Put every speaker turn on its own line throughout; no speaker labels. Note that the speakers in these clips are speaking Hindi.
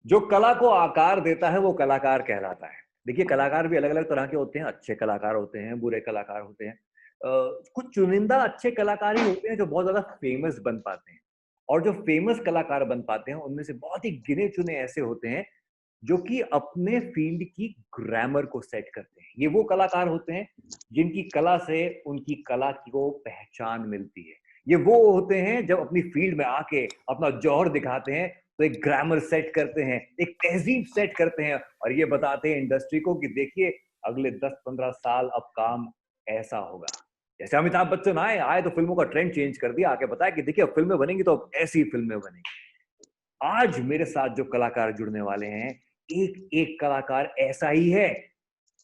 जो कला को आकार देता है वो कलाकार कहलाता है। देखिए, कलाकार भी अलग अलग तरह के होते हैं, अच्छे कलाकार होते हैं, बुरे कलाकार होते हैं। कुछ चुनिंदा अच्छे कलाकार ही होते हैं जो बहुत ज्यादा फेमस बन पाते हैं, और जो फेमस कलाकार बन पाते हैं उनमें से बहुत ही गिने चुने ऐसे होते हैं जो कि अपने फील्ड की ग्रामर को सेट करते हैं। ये वो कलाकार होते हैं जिनकी कला से उनकी कला को पहचान मिलती है। ये वो होते हैं जब अपनी फील्ड में आके अपना जौहर दिखाते हैं, तो एक ग्रामर सेट करते हैं, एक तहजीब सेट करते हैं, और ये बताते हैं इंडस्ट्री को कि देखिए, अगले 10-15 साल अब काम ऐसा होगा। जैसे अमिताभ बच्चन आए आए तो फिल्मों का ट्रेंड चेंज कर दिया, आके बताया कि देखिए, अब फिल्में बनेंगी तो अब ऐसी फिल्में बनेंगी। आज मेरे साथ जो कलाकार जुड़ने वाले हैं, एक एक कलाकार ऐसा ही है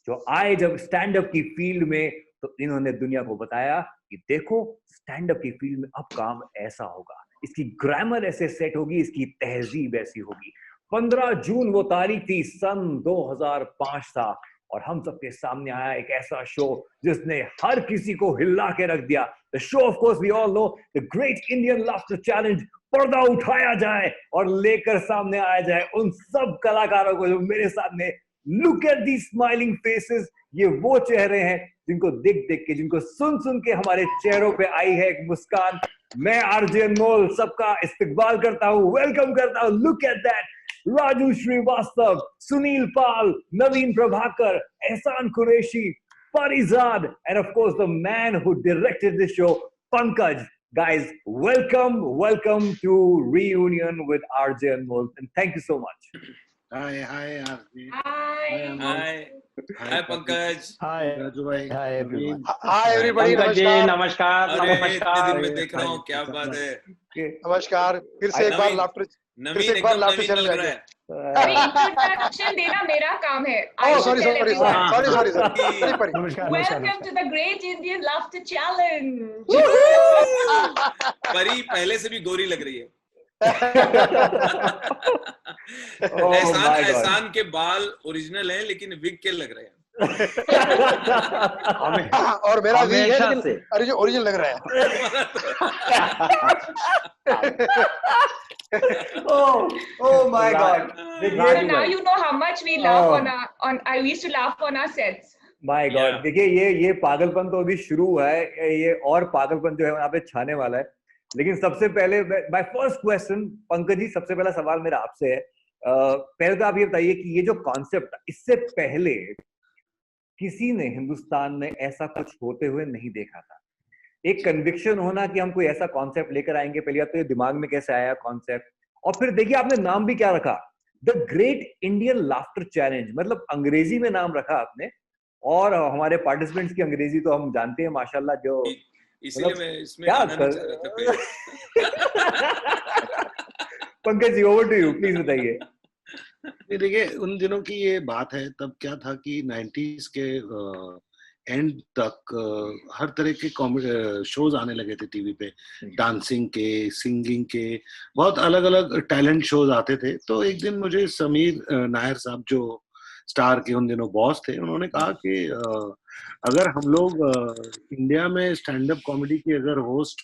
जो आए जब स्टैंड अप की फील्ड में, तो इन्होंने दुनिया को बताया कि देखो, स्टैंड अप की फील्ड में अब काम ऐसा होगा, इसकी ग्रामर ऐसे सेट होगी, इसकी तहजीब ऐसी होगी। 15 जून वो तारीख थी, सन 2005 था, और हम सबके सामने आया एक ऐसा शो जिसने हर किसी को हिला के रख दिया। The show, of course we all know, the great Indian laughter challenge. पर्दा उठाया जाए और लेकर सामने आया जाए उन सब कलाकारों को जो मेरे सामने। Look at the smiling faces. ये वो चेहरे हैं जिनको देख देख के, जिनको सुन सुन के हमारे चेहरों पे आई है एक मुस्कान। मैं आरजे अनमोल सबका इस्तकबाल करता हूं, वेलकम करता हूं। Look at that, Raju Srivastava, Sunil Pal, Naveen Prabhakar, Ehsan Qureshi, Farizad, and of course the man who directed this show, Pankaj. Guys, welcome to Reunion with RJ Anmol, and thank you so much.
Hi, RJ.
Hi, Pankaj.
Hi,
Raju bhai.
hi everyone.
Hi everybody.
Pankaj ji,
नमस्कार।
अरे
नमस्कार।
इतने दिन में देख रहा हूँ, क्या बात है।
नमस्कार। फिर से एक बार लाफ्टर
नवीन एकदम नवीन लग रहा है।
अरे इंट्रोडक्शन देना मेरा काम है।
sorry.
नमस्कार।
Welcome to the Great Indian Laughter Challenge.
परी पहले से भी गोरी लग रही है।
Oh my God.
एहसान के बाल ओरिजिनल हैं लेकिन विग के लग रहे हैं।
और मेरा भी है,
हमेशा
लेकिन
से।
अरे जो ओरिजिनल लग रहा है।
Oh my God.
So now you know how much we laugh I used to laugh on our sets.
My God, देखिए ये पागलपन तो अभी शुरू हुआ है, ये और पागलपन जो है यहाँ पे छाने वाला है। लेकिन सबसे पहले my first question, Pankaj ji, सबसे पहला सवाल मेरा आपसे है। पहले तो आप ये बताइए कि ये जो कॉन्सेप्ट, इससे पहले किसी ने हिंदुस्तान में ऐसा कुछ होते हुए नहीं देखा था। एक कन्विक्शन होना कि हम कोई ऐसा कॉन्सेप्ट लेकर आएंगे, पहले बात तो ये दिमाग में कैसे आया कॉन्सेप्ट, और फिर देखिए आपने नाम भी क्या रखा, the great Indian laughter challenge. मतलब अंग्रेजी में नाम रखा आपने, और हमारे पार्टिसिपेंट्स की अंग्रेजी तो हम जानते हैं माशाल्लाह, जो
इसीलिए मैं इसमें आना नहीं चाह रहा था।
Pankaj ji, over to you, please बताइए।
देखिए, उन दिनों की ये बात है, तब क्या था कि 90s के एंड तक हर तरह के शोज आने लगे थे टीवी पे, डांसिंग के, सिंगिंग के, बहुत अलग अलग टैलेंट शोज आते थे। तो एक दिन मुझे समीर नायर साहब, जो स्टार के उन दिनों बॉस थे, उन्होंने कहा कि अगर हम लोग इंडिया में स्टैंड अप कॉमेडी की अगर होस्ट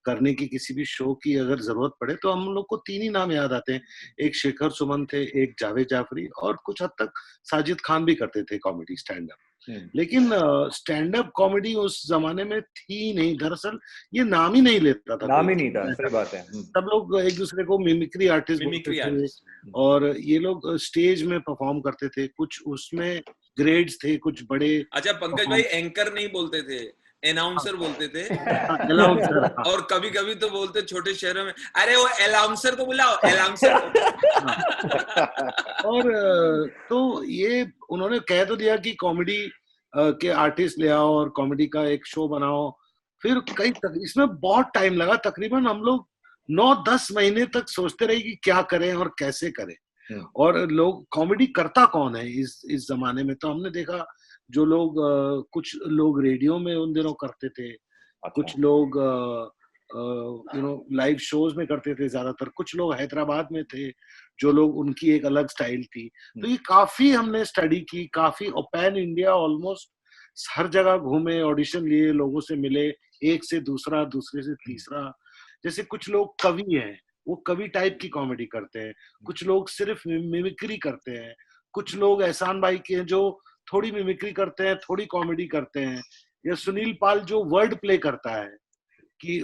करने की किसी भी शो की अगर जरूरत पड़े, तो हम लोग को 3 ही नाम याद आते हैं। एक शेखर सुमन थे, एक जावेद जाफरी, और कुछ हद तक साजिद खान भी करते थे कॉमेडी स्टैंड अप। लेकिन स्टैंड अप कॉमेडी उस जमाने में थी नहीं, दरअसल ये नाम ही नहीं लेता था,
नाम ही नहीं था, सही बात है।
सब लोग एक दूसरे को मिमिक्री आर्टिस्ट बोलते थे, और ये लोग स्टेज में परफॉर्म करते थे। कुछ उसमें ग्रेड्स थे, कुछ बड़े।
अच्छा पंकज भाई, एंकर नहीं बोलते थे, अनाउंसर बोलते थे। और कभी कभी तो बोलते छोटे शहरों में, अरे वो अलाउंसर को बुलाओ, अलाउंसर को।
और तो ये उन्होंने कह तो दिया कि कॉमेडी के आर्टिस्ट ले आओ और कॉमेडी का एक शो बनाओ। फिर इसमें बहुत टाइम लगा, तकरीबन हम लोग 9-10 महीने तक सोचते रहे कि क्या करें और कैसे करें, और लोग कॉमेडी करता कौन है इस जमाने में। तो हमने देखा, जो लोग कुछ लोग रेडियो में उन दिनों करते थे, कुछ लोग लाइव शोज में करते थे ज्यादातर, कुछ लोग हैदराबाद में थे, जो लोग, उनकी एक अलग स्टाइल थी। तो ये काफी हमने स्टडी की, काफी पैन इंडिया ऑलमोस्ट हर जगह घूमे, ऑडिशन लिए, लोगों से मिले, एक से दूसरा, दूसरे से तीसरा। जैसे कुछ लोग कवि हैं, वो कवि टाइप की कॉमेडी करते हैं, कुछ लोग सिर्फ मिमिक्री करते हैं, कुछ लोग एहसान भाई के जो थोड़ी मिमिक्री करते हैं, थोड़ी कॉमेडी करते हैं, या सुनील पाल जो वर्ड प्ले करता है कि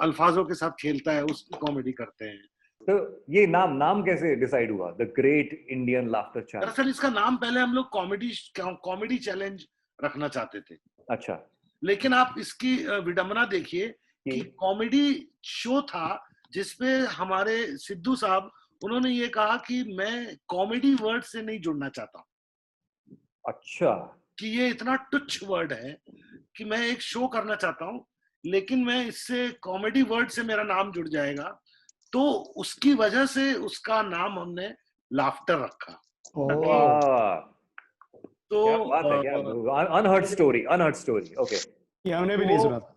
अल्फाजों के साथ खेलता है, उसकी कॉमेडी करते हैं।
तो ये नाम कैसे डिसाइड हुआ, the great Indian laughter challenge?
दरअसल इसका नाम पहले हम लोग कॉमेडी चैलेंज रखना चाहते थे।
अच्छा।
लेकिन आप इसकी विडंबना देखिए कि कॉमेडी शो था जिसपे हमारे सिद्धू साहब, उन्होंने ये कहा कि मैं कॉमेडी वर्ड से नहीं जुड़ना चाहता।
अच्छा।
कि ये इतना तुच्छ वर्ड है कि मैं एक शो करना चाहता हूँ, लेकिन मैं इससे कॉमेडी वर्ड से मेरा नाम जुड़ जाएगा, तो उसकी वजह से उसका नाम हमने लाफ्टर रखा। तो
अनहर्ड स्टोरी ओके,
ये हमने भी नहीं सुना था।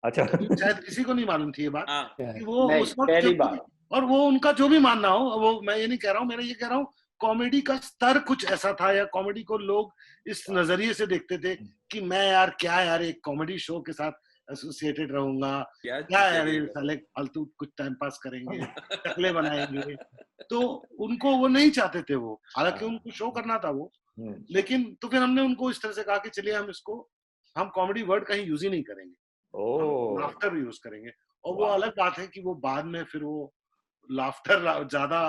अच्छा।
शायद किसी को नहीं मालूम थी ये बात कि वो
नहीं,
उस वक्त
पहली बार।
और वो उनका जो भी मानना हो, वो मैं ये नहीं कह रहा हूँ, मैं ये कह रहा हूँ कॉमेडी का स्तर कुछ ऐसा था, या कॉमेडी को लोग इस नजरिए से देखते थे कि मैं यार एक कॉमेडी शो के साथ एसोसिएटेड रहूंगा, क्या यार ये साले फालतू कुछ टाइम पास करेंगे, टकले बनाएंगे, तो उनको वो नहीं चाहते थे वो, हालांकि उनको शो करना था वो, लेकिन तो फिर हमने उनको इस तरह से कहा कि चलिए हम कॉमेडी वर्ड कहीं यूज ही नहीं करेंगे, लाफ्टर यूज करेंगे। और वो अलग बात है कि वो बाद में फिर वो लाफ्टर ज्यादा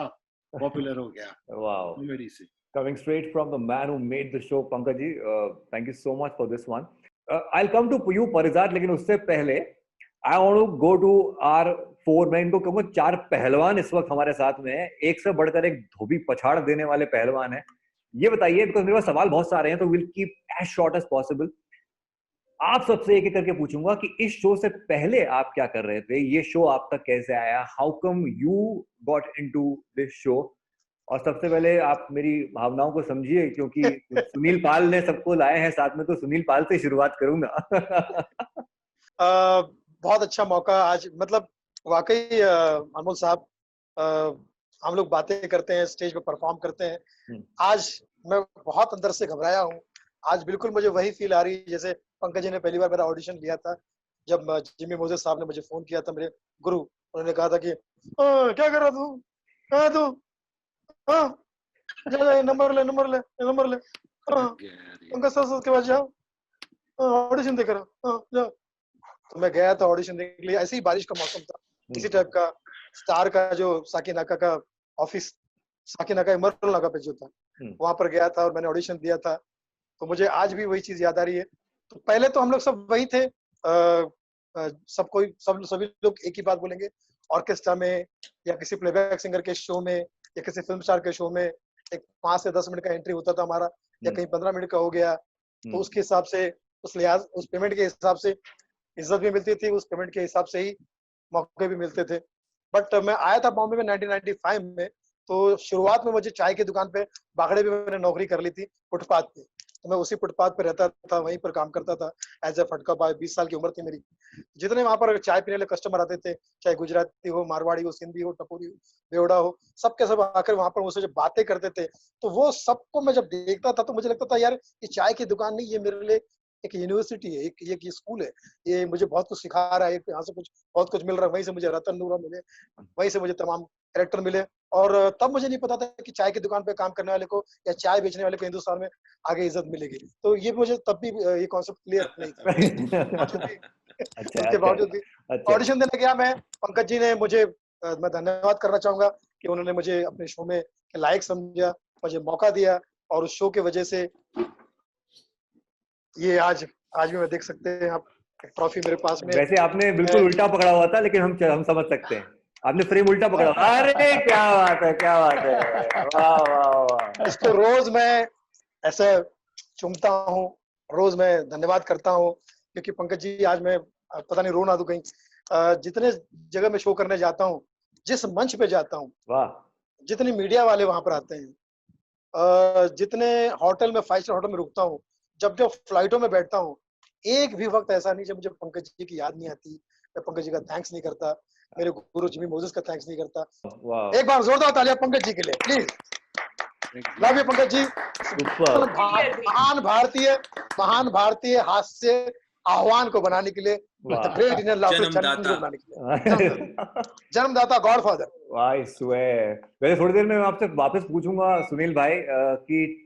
पॉपुलर हो गया कॉमेडी से।
Coming straight from the man who made the show, Pankaj ji, thank you so much for this one. I'll come to you, Parizat, लेकिन उससे पहले I want to go to our 4, मैं इनको कहूँगा 4 पहलवान इस वक्त हमारे साथ में है, एक से बढ़कर एक धोबी पछाड़ देने वाले पहलवान है। ये बताइए, बिकॉज मेरे पास सवाल बहुत सारे हैं, तो will keep as short as possible. आप सबसे एक एक करके पूछूंगा कि इस शो से पहले आप क्या कर रहे थे, ये शो आप तक कैसे आया, how come you got into this show. और सबसे पहले आप मेरी भावनाओं को समझिए, क्योंकि सुनील पाल ने सबको लाए हैं साथ में, तो सुनील पाल से शुरुआत करूंगा।
बहुत अच्छा मौका आज, मतलब वाकई अनमोल साहब, हम लोग बातें करते हैं, स्टेज पे परफॉर्म करते हैं, आज मैं बहुत अंदर से घबराया हूँ। आज बिल्कुल मुझे वही फील आ रही है जैसे पंकज जी ने पहली बार मेरा ऑडिशन लिया था, जब जिमी मोजेस साहब ने मुझे फोन किया था, मेरे गुरु, उन्होंने कहा था कि क्या कर रहा तू, कहाँ तू, जा नंबर ले पंकज सर के पास जाओ, ऑडिशन दे कर जाओ। तो मैं गया था ऑडिशन देने के लिए, ऐसे ही बारिश का मौसम था, इसी टाइप का, स्टार का जो साकिनाका का ऑफिस, साकिनाका इमरल नाका पे जो था, वहां पर गया था और मैंने ऑडिशन दिया था। तो मुझे आज भी वही चीज याद आ रही है। तो पहले तो हम लोग सब वही थे, सभी लोग एक ही बात बोलेंगे, ऑर्केस्ट्रा में या किसी प्लेबैक सिंगर के शो में या किसी फिल्म स्टार के शो में एक 5 से 10 मिनट का एंट्री होता था हमारा, या कहीं 15 मिनट का हो गया, तो उसके हिसाब से, उस लिहाज, उस पेमेंट के हिसाब से इज्जत भी मिलती थी, उस पेमेंट के हिसाब से ही मौके भी मिलते थे। बट मैं आया था बॉम्बे में 1995 में, तो शुरुआत में मुझे चाय की दुकान पे, बागड़े में मैंने नौकरी कर ली थी फुटपाथ पे, तो मैं उसी फुटपाथ पे रहता था, वहीं पर काम करता था एज ए फटका बॉय। 20 साल की उम्र थी मेरी। जितने वहां पर चाय पीने वाले कस्टमर आते थे, चाहे गुजराती हो, मारवाड़ी हो, सिंधी हो, टपोरी हो, बेवड़ा हो, सबके सब आकर वहां पर मुझसे जब बातें करते थे, तो वो सबको मैं जब देखता था तो मुझे लगता था यार ये चाय की दुकान नहीं, ये मेरे लिए एक यूनिवर्सिटी है, एक ये स्कूल है, ये मुझे बहुत कुछ सिखा रहा है, यहाँ से कुछ बहुत कुछ मिल रहा है। वहीं से मुझे रतन नूरा मिले, वहीं से मुझे तमाम कैरेक्टर मिले, और तब मुझे नहीं पता था कि चाय की दुकान पे काम करने वाले को या चाय बेचने वाले को हिंदुस्तान में आगे इज्जत मिलेगी। तो ये मुझे तब भी ये कॉन्सेप्ट क्लियर नहीं था। उसके बावजूद भी ऑडिशन देने गया मैं, पंकज जी ने मुझे, मैं धन्यवाद करना चाहूंगा कि उन्होंने मुझे अपने शो में लायक समझा, मुझे मौका दिया, और उस शो की वजह से ये आज भी मैं देख सकते हैं आप, ट्रॉफी मेरे पास में।
वैसे आपने बिल्कुल उल्टा पकड़ा हुआ था, लेकिन हम समझ सकते हैं, आपने फ्रेम उल्टा पकड़ा। अरे क्या बात है, वाह वाह वाह।
इसको रोज मैं ऐसे चूमता हूँ, रोज मैं धन्यवाद करता हूँ, क्योंकि पंकज जी, आज मैं पता नहीं रो ना दूं कहीं, जितने जगह मैं शो करने जाता हूँ, जिस मंच पे जाता हूँ, जितनी मीडिया वाले वहां पर आते हैं, जितने होटल में, 5 स्टार होटल में रुकता हूँ, जब फ्लाइटों में बैठता हूँ, एक भी वक्त ऐसा नहीं जब मुझे पंकज जी की याद नहीं आती, मैं पंकज जी का थैंक्स नहीं करता, मेरे गुरु जिमी मोजेस का थैंक्स नहीं करता। एक बार जोरदार तालियां पंकज जी के लिए please. Love you Pankaj ji. महान भारतीय हास्य आह्वान को बनाने के लिए ग्रेट इंडियन लाफ्टर
जन्मदाता।
बनाने के लिए जन्मदाता, गॉडफादर।
I swear. वैसे थोड़ी देर में मैं आपसे वापस पूछूंगा सुनील भाई कि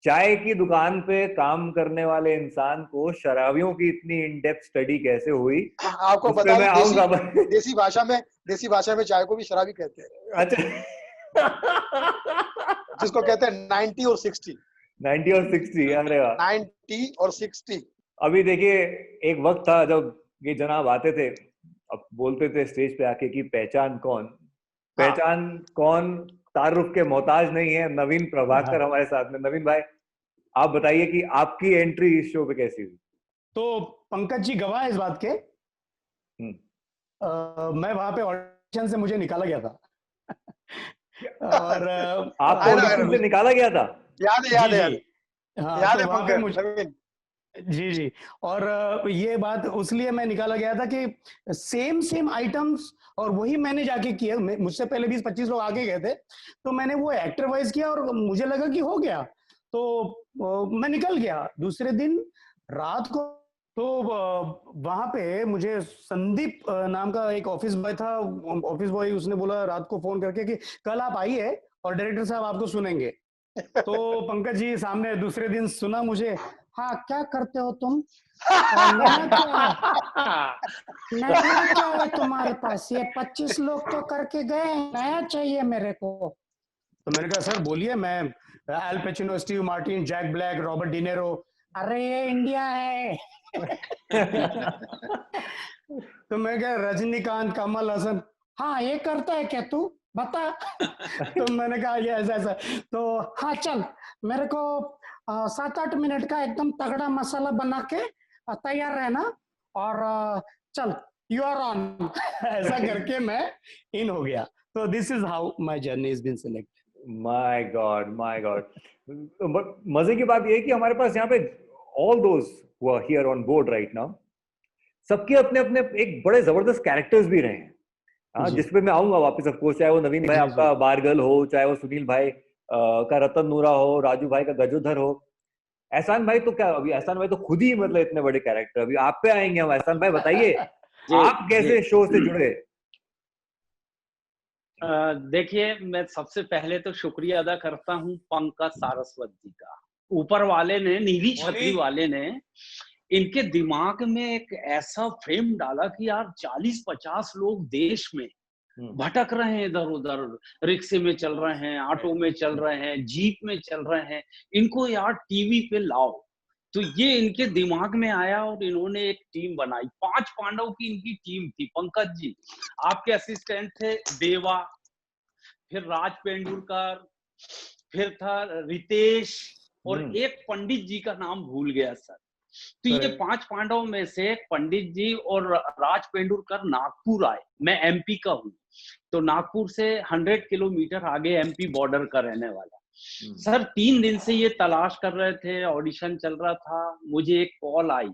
चाय की दुकान पे काम करने वाले इंसान को शराबियों की इतनी इन डेप्थ स्टडी कैसे हुई,
आपको
उस पे
बता
मैं
दूं,
आऊंगा।
देसी भाषा में चाय को भी शराबी कहते हैं,
अच्छा।
जिसको कहते हैं 90 और 60।
90 और 60, अरे वाह।
90 और 60।
अभी देखिए, एक वक्त था जब ये जनाब आते थे, अब बोलते थे स्टेज पे आके कि पहचान कौन, पहचान कौन, तारुफ के मोहताज नहीं है। नवीन प्रभाकर हमारे साथ में। नवीन भाई, आप बताइए कि आपकी एंट्री इस शो पे कैसी हुई?
तो पंकज जी गवाह है इस बात के। मैं वहां पे ऑडिशन से मुझे निकाला गया था। और
आपको ऑडिशन से निकाला गया था?
याद है
हाँ,
याद
तो
है
वहां पे
पंकज।
जी। और ये बात उसलिए मैं निकाला गया था कि सेम आइटम्स और वही मैंने जाके किया। मुझसे पहले 20-25 लोग आगे गए थे, तो मैंने वो एक्टर वाइज किया और मुझे लगा कि हो गया, तो मैं निकल गया। दूसरे दिन रात को तो वहां पे मुझे संदीप नाम का एक ऑफिस बॉय था, ऑफिस बॉय, उसने बोला रात को फोन करके कि कल आप आइए और डायरेक्टर साहब आपको सुनेंगे। तो पंकज जी सामने दूसरे दिन सुना मुझे, हाँ क्या करते हो तुम, नया क्या है तुम्हारे पास, ये 25 लोग तो करके गए, नया चाहिए मेरे को। तो मैंने कहा सर बोलिए, मैं Al Pacino, Steve Martin, Jack Black, Robert De Niro. अरे ये इंडिया है। तो मैं क्या, रजनीकांत, कमल हसन। हाँ ये करता है क्या तू, बता। तो मैंने कहा ये ऐसा। तो हाँ चल, मेरे को 7-8 मिनट का एकदम तगड़ा मसाला बना के तैयार रहना, और चल यू आर ऑन। ऐसा करके मैं इन हो गया। तो this is how my journey is been selected.
My god. मजे की बात ये है कि हमारे पास यहाँ पे all those who are here on board right now, सबके अपने अपने एक बड़े जबरदस्त कैरेक्टर्स भी रहे हैं। हाँ, जिसपे मैं आऊंगा वापस ऑफ कोर्स, चाहे वो नवीन भाई आपका बारगल हो, चाहे वो सुनील भाई का रतन नूरा हो, राजू भाई का गजोधर हो, एहसान भाई तो क्या, अभी एहसान भाई तो खुद ही मतलब इतने बड़े कैरेक्टर। अभी आप पे आएंगे हम। एहसान भाई बताइए आप कैसे शो से जुड़े?
देखिए, मैं सबसे पहले तो शुक्रिया अदा करता हूँ पंकज सारस्वत जी का। ऊपर वाले ने, नीली छतरी वाले ने इनके दिमाग में एक ऐसा फ्रेम डाला कि यार 40-50 लोग देश में भटक रहे हैं, इधर उधर रिक्शे में चल रहे हैं, ऑटो में चल रहे हैं, जीप में चल रहे हैं, इनको यार टीवी पे लाओ। तो ये इनके दिमाग में आया और इन्होंने एक टीम बनाई। 5 पांडव की इनकी टीम थी। पंकज जी आपके असिस्टेंट थे देवा, फिर राज पेंडुलकर, फिर था रितेश, और एक पंडित जी का नाम भूल गया सर। तो ये 5 पांडव में से पंडित जी और राज पेंडुलकर नागपुर आए। मैं एमपी का हूँ, तो नागपुर से 100 किलोमीटर आगे एमपी बॉर्डर का रहने वाला। सर 3 दिन से ये तलाश कर रहे थे, ऑडिशन चल रहा था। मुझे एक कॉल आई,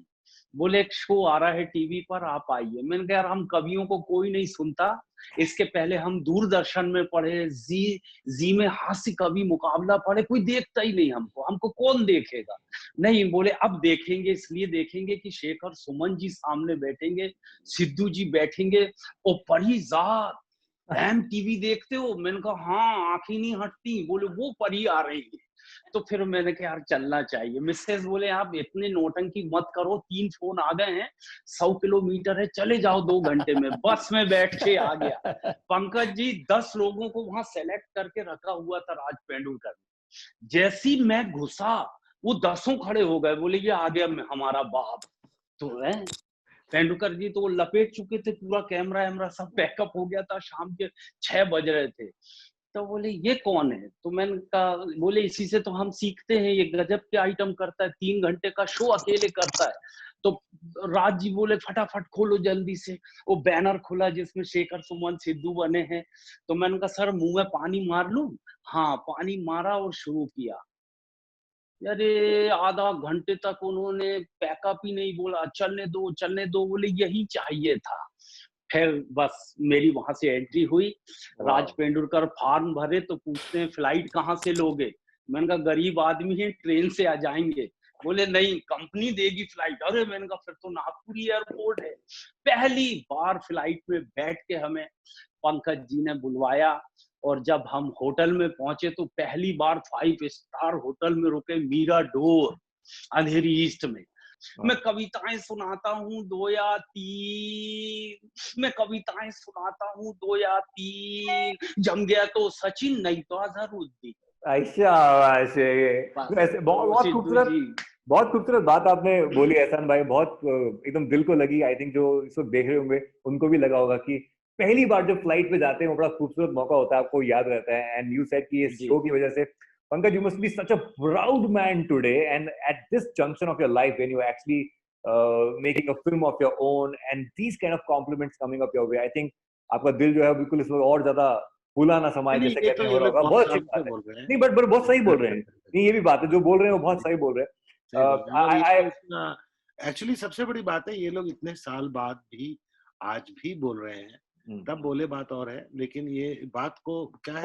बोले एक शो आ रहा है टीवी पर, आप आइए। मैंने कहा यार हम कवियों को कोई नहीं सुनता, इसके पहले हम दूरदर्शन में पढ़े, जी में हास्य कवि मुकाबला पढ़े, कोई देखता ही नहीं हमको कौन देखेगा। नहीं, बोले अब देखेंगे, इसलिए देखेंगे कि शेखर सुमन जी सामने बैठेंगे, सिद्धू जी बैठेंगे, और परी जात टीवी देखते हो? मैंने कहा हाँ, आंखें नहीं हटती। बोले वो परी आ रही है। तो फिर मैंने कहा यार चलना चाहिए। मिसेस बोले आप इतने नौटंकी मत करो, 3 फोन आ गए हैं, 100 किलोमीटर है, चले जाओ 2 घंटे में। बस में बैठ के आ गया। पंकज जी 10 लोगों को वहां सेलेक्ट करके रखा हुआ था राज पेंडुलकर। जैसी मैं घुसा वो 10 खड़े हो गए, बोले ये आ गया हमारा बाप। तो है पेंडुलकर जी तो लपेट चुके थे, पूरा कैमरा सब बैकअप हो गया था, शाम के 6 बज रहे थे। तो बोले ये कौन है? तो मैंने कहा, बोले इसी से तो हम सीखते हैं, ये गजब के आइटम करता है, 3 घंटे का शो अकेले करता है। तो राज जी बोले फटाफट खोलो जल्दी से। वो बैनर खुला जिसमें शेखर सुमन सिद्धू बने हैं। तो मैंने कहा सर मुंह में पानी मार लूं? हाँ, पानी मारा और शुरू किया। अरे आधा घंटे तक उन्होंने पैकअप ही नहीं बोला, चलने दो। बोले यही चाहिए था। फिर बस मेरी वहां से एंट्री हुई। राज पेंडुलकर फॉर्म भरे तो पूछते हैं फ्लाइट कहाँ से लोगे? मैंने कहा गरीब आदमी है, ट्रेन से आ जाएंगे। बोले नहीं कंपनी देगी फ्लाइट। अरे मैंने कहा फिर तो नागपुर एयरपोर्ट है। पहली बार फ्लाइट में बैठ के हमें पंकज जी ने बुलवाया, और जब हम होटल में पहुंचे तो पहली बार 5 स्टार होटल में रुके, मीरा डोर, अंधेरी ईस्ट में। मैं कविताएं सुनाता हूँ 2 या 3, मैं कविताएं सुनाता हूँ 2 या 3, जम गया तो सचिन नहीं तो अजहरुद्दीन।
अच्छा वैसे बहुत खूबसूरत, बहुत खूबसूरत बात आपने बोली एहसान भाई, बहुत एकदम दिल को लगी। आई थिंक जो इसको देख रहे होंगे उनको भी लगा होगा कि पहली बार जब फ्लाइट पे जाते हैं वो बड़ा खूबसूरत मौका होता है, आपको याद रहता है। एंड यू सेड कि इस शो की वजह से Pankaj, you must be such a proud man today, and at this junction of your life when you're actually making a film of your own and these kind of compliments coming up your way, I think आपका दिल जो है बिल्कुल इस वक्त और ज्यादा फूला ना समाये जैसे कहते हैं हो रहा होगा। बहुत अच्छी बात है। नहीं बट बहुत सही बोल रहे हैं। नहीं ये भी बात है, जो बोल रहे हैं वो बहुत सही बोल रहे हैं।
एक्चुअली सबसे बड़ी बात है, ये लोग इतने साल बाद भी आज भी बोल रहे हैं, तब बोले बात और है, लेकिन ये बात को क्या है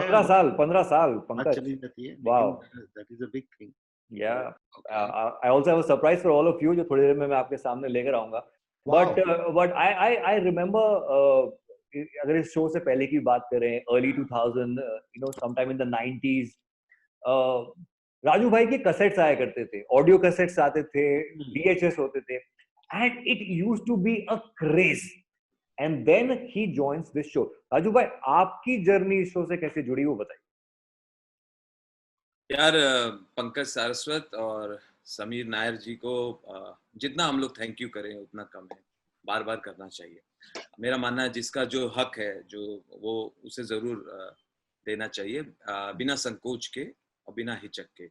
15 साल पंकज
चली जाती है।
Wow,
that is a big thing.
Yeah I also have a surprise for all of you जो थोड़ी देर में मैं आपके सामने लेकर आऊंगा। बट आई रिमेंबर अगर इस शो से पहले की बात करें, early 2000, you know sometime in the 90s, Raju भाई के कैसेट्स आया करते थे, ऑडियो कैसेट्स आते थे, VHS होते थे, and it used to be a craze, and then he joins this show. Raju भाई आपकी जर्नी इस शो से कैसे जुड़ी वो बताइए।
यार पंकज सारस्वत और समीर नायर जी को जितना हम लोग थैंक यू करें उतना कम है, बार बार करना चाहिए। मेरा मानना है जिसका जो हक है जो वो उसे जरूर देना चाहिए, बिना संकोच के और बिना हिचक के।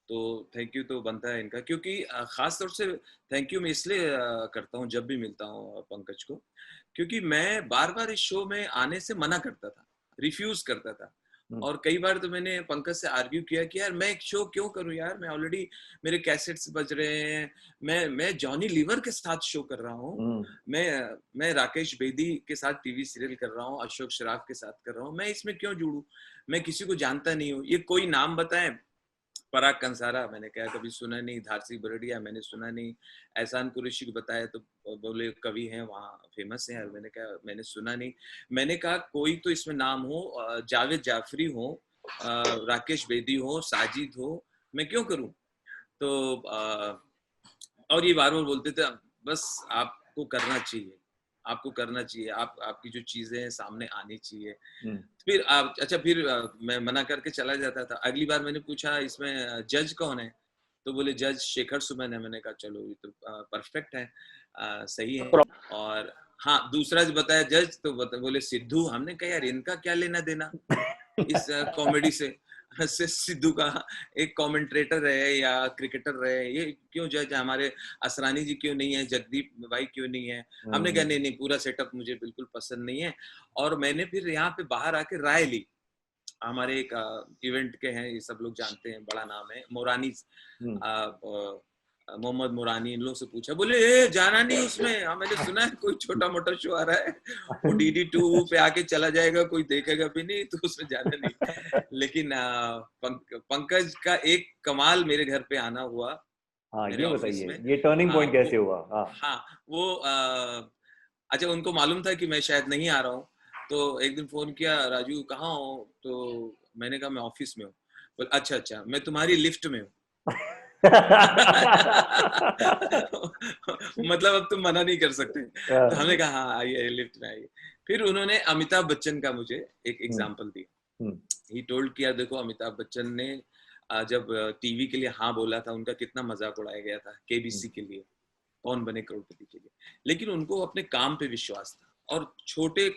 तो थैंक यू तो बनता है इनका, क्योंकि खास तौर से थैंक यू मैं इसलिए करता हूँ जब भी मिलता हूँ पंकज को, क्योंकि मैं बार बार इस शो में आने से मना करता था, रिफ्यूज करता था। और कई बार तो मैंने पंकज से आर्ग्यू किया कि यार मैं एक शो क्यों करूं यार, मैं ऑलरेडी मेरे कैसेट्स बज रहे हैं, मैं जॉनी लीवर के साथ शो कर रहा हूँ, मैं राकेश बेदी के साथ टीवी सीरियल कर रहा हूँ, अशोक शराफ के साथ कर रहा हूँ, मैं इसमें क्यों जुड़ूं, मैं किसी को जानता नहीं हूँ। ये कोई नाम बताएं, पराग कंसारा मैंने कहा कभी सुना नहीं, धारसी बरडिया मैंने सुना नहीं, एहसान कुरैशी को बताया तो बोले कवि हैं वहाँ फेमस हैं, मैंने कहा मैंने सुना नहीं। मैंने कहा कोई तो इसमें नाम हो, जावेद जाफरी हो, राकेश बेदी हो, साजिद हो, मैं क्यों करूं। तो और ये बार बार बोलते थे बस आपको करना चाहिए, आपको करना चाहिए, आपकी जो चीजें हैं सामने आनी चाहिए। फिर अच्छा फिर मैं मना करके चला जाता था। अगली बार मैंने पूछा इसमें जज कौन है, तो बोले जज शेखर सुमन है। मैंने कहा चलो ये तो परफेक्ट है, सही है। और हाँ दूसरा बताया जज तो बोले सिद्धू। हमने कहा यार इनका क्या लेना देना इस कॉमेडी से सिद्धू का एक कमेंटेटर है या क्रिकेटर रहे, ये क्यों जज है, हमारे असरानी जी क्यों नहीं है, जगदीप भाई क्यों नहीं है। हमने कहा नहीं पूरा सेटअप मुझे बिल्कुल पसंद नहीं है। और मैंने फिर यहाँ पे बाहर आके राय ली, हमारे एक इवेंट के हैं, ये सब लोग जानते हैं, बड़ा नाम है मोरानी, मोहम्मद मोरानी, इन लोगों से पूछा, बोले ए जाना नहीं उसमें, हाँ मैंने सुना है कोई छोटा मोटा शो आ रहा है, वो DD2 पे आके चला जाएगा, कोई देखेगा भी नहीं, तो उसमें जाना नहीं। लेकिन पंकज का एक कमाल मेरे घर पे आना हुआ।
हाँ ये बताइए ये टर्निंग पॉइंट कैसे हुआ। हाँ
वो अच्छा उनको मालूम था कि मैं शायद नहीं आ रहा हूँ, तो एक दिन फोन किया, राजू कहाँ हो, तो मैंने कहा मैं ऑफिस में हूँ। अच्छा मैं तुम्हारी लिफ्ट में हूँ। मतलब अब तुम मना नहीं कर सकते। तो हमने कहा हाँ आइए लिफ्ट में आइए। फिर उन्होंने अमिताभ बच्चन का मुझे एक एग्जांपल दिया। ही टोल्ड किया देखो अमिताभ बच्चन ने जब टीवी के लिए हाँ बोला था, उनका कितना मजाक उड़ाया गया था KBC के लिए, कौन बने करोड़पति के लिए, लेकिन उनको अपने काम पे विश्वास था और छोटे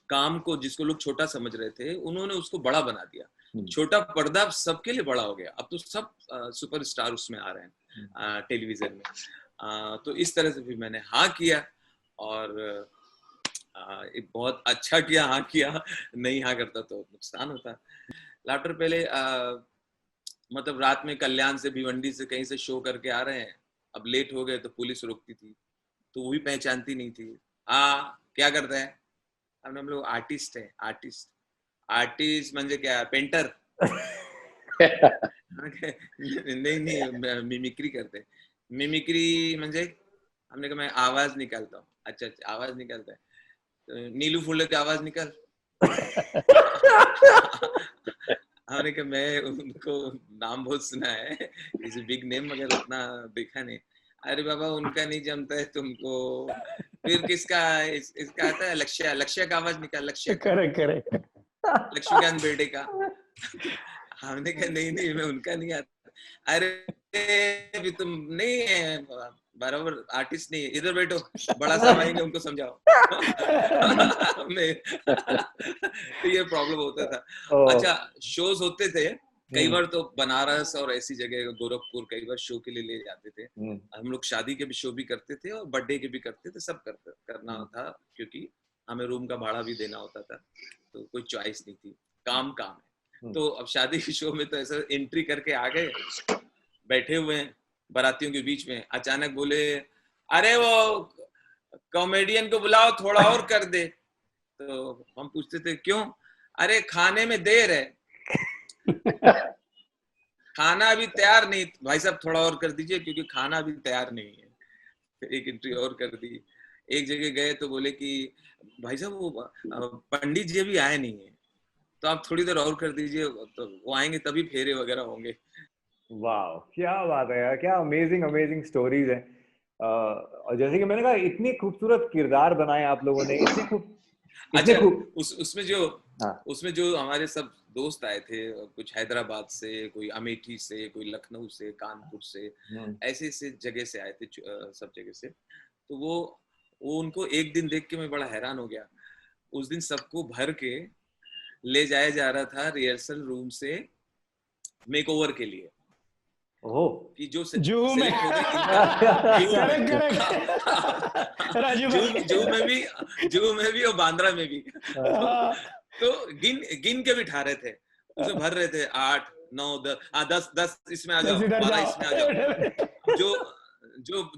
काम को जिसको लोग छोटा समझ रहे थे उन्होंने उसको बड़ा बना दिया। छोटा पर्दा सबके लिए बड़ा हो गया, अब तो सब सुपरस्टार उसमें आ रहे हैं टेलीविजन में। तो इस तरह से भी मैंने हाँ किया और बहुत अच्छा किया, हाँ किया, नहीं हाँ करता तो नुकसान होता। लाफ्टर पहले मतलब रात में कल्याण से भिवंडी से कहीं से शो करके आ रहे हैं, अब लेट हो गए तो पुलिस रोकती थी, तो वो भी पहचानती नहीं थी। हाँ क्या करता है, हम लोग आर्टिस्ट है, आर्टिस्ट म्हणजे क्या, पेंटर। नहीं मिमिक्री करते। मिमिक्री म्हणजे हमने कहा मैं आवाज निकालता हूँ. अच्छा आवाज निकालता है. नीलू फुल्ले की आवाज निकाल. हमने कहा मैं उनको नाम बहुत सुना है, इज बिग नेम, मगर उतना देखा नहीं. अरे बाबा उनका नहीं जमता है तुमको, फिर किसका इसका आता है, लक्ष्य का आवाज निकाल, लक्ष्य का,
करेक्ट.
लक्ष्मीकांत बेर्डे का. हमने कहा नहीं मैं उनका नहीं आता. अरे अभी तुम नहीं है बराबर आर्टिस्ट नहीं है, इधर बैठो, बड़ा सा भाई ने उनको समझाओ. तो ये प्रॉब्लम होता था. अच्छा शोज होते थे कई बार, तो बनारस और ऐसी जगह गोरखपुर कई बार शो के लिए ले जाते थे. हम लोग शादी के भी शो भी करते थे और बर्थडे के भी करते थे, सब करना था, क्योंकि हमें रूम का भाड़ा भी देना होता था, तो कोई चॉइस नहीं थी, काम है. तो अब शादी के शो में तो ऐसा एंट्री करके आ गए, बैठे हुए हैं बारातियों के बीच में, अचानक बोले अरे वो कॉमेडियन को बुलाओ थोड़ा और कर दे. तो हम पूछते थे क्यों? अरे खाने में देर है, खाना अभी तैयार नहीं, भाई साहब थोड़ा और कर दीजिए क्योंकि खाना अभी तैयार नहीं है. फिर एक एंट्री और कर दी. एक जगह गए तो बोले कि भाई साहब वो पंडित जी भी आए नहीं है, तो आप थोड़ी देर और कर दीजिए, तो वो आएंगे तभी फेरे वगैरह होंगे.
वाह क्या बात है यार, क्या अमेजिंग स्टोरीज है. और जैसे कि मैंने कहा इतनी खूबसूरत किरदार बनाए आप लोगों ने,
अच्छा उसमें जो हमारे सब दोस्त आए थे, कुछ हैदराबाद से, कोई अमेठी से, कोई लखनऊ से, कानपुर से, ऐसे जगह से आए थे, सब जगह से. तो वो उनको एक दिन देख के मैं बड़ा हैरान हो गया. उस दिन सबको भर के ले जाया जा रहा था रिहर्सल रूम से मेकओवर के लिए. कि जो सेलेक्ट हो गए जू में भी और बांद्रा में भी. तो गिन के बिठा रहे थे, उसे भर रहे थे 8, 9, 10 इसमें आ जाओ, 12 इसमें आ जाओ.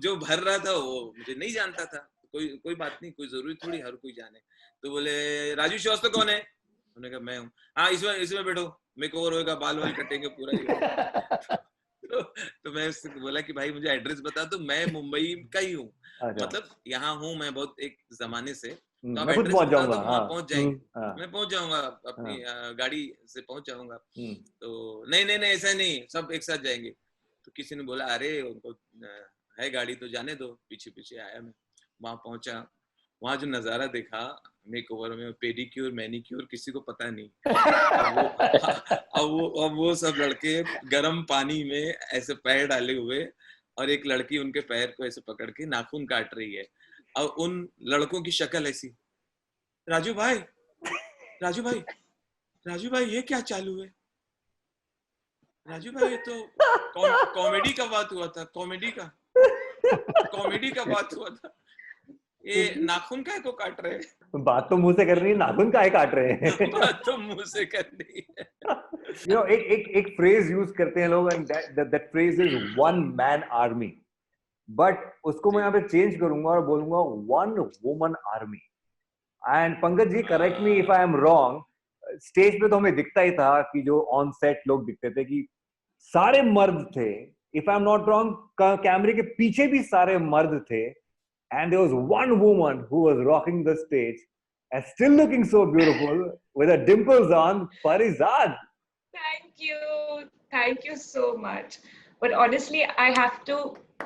जो भर रहा था वो मुझे नहीं जानता था. कोई बात नहीं, कोई जरूरी थोड़ी हर कोई जाने. तो बोले राजू श्रीवास्तव कौन है? उन्होंने कहा मैं हूँ. हाँ इसमें बैठो, मेकओवर होएगा, बाल वाल कटेंगे पूरा. तो मैं उससे बोला कि भाई मुझे एड्रेस बता दो, मैं मुंबई का ही हूँ, मतलब यहाँ हूँ मैं बहुत एक जमाने से, तो आप एड्रेस बता दो, वहाँ पहुंच जाएंगे. मैं पहुंच जाऊंगा, अपनी गाड़ी से पहुंच जाऊंगा. तो नहीं ऐसा नहीं, सब एक साथ जाएंगे. तो किसी ने बोला अरे उनको है गाड़ी तो जाने दो. पीछे आया मैं, वहां पहुंचा, वहां जो नजारा देखा मेकओवर में, पेडिक्योर मैनिक्योर किसी को पता नहीं. अब वो सब लड़के गर्म पानी में ऐसे पैर डाले हुए, और एक लड़की उनके पैर को ऐसे पकड़ के नाखून काट रही है. और उन लड़कों की शक्ल ऐसी, राजू भाई ये क्या चालू है? राजू भाई ये तो कॉमेडी का बात हुआ था, कॉमेडी का बात हुआ था. ये नाखून काहे को काट रहे हैं?
बात तो मुंह से करनी है, नाखून काहे काट रहे हैं?
बात तो मुंह से करनी है.
You know, एक फ्रेज यूज करते हैं लोग, and that phrase is one man army. But उसको मैं यहाँ पे चेंज करूंगा और बोलूंगा one woman army. And Pankaj ji correct me if I am wrong, stage पे तो हमें दिखता ही था कि जो ऑन सेट लोग दिखते थे कि सारे मर्द थे. If I am not wrong, कैमरे के पीछे भी सारे मर्द थे. And there was one woman who was rocking the stage and still looking so beautiful with her dimples on, Parizad.
Thank you so much. But honestly, I have to,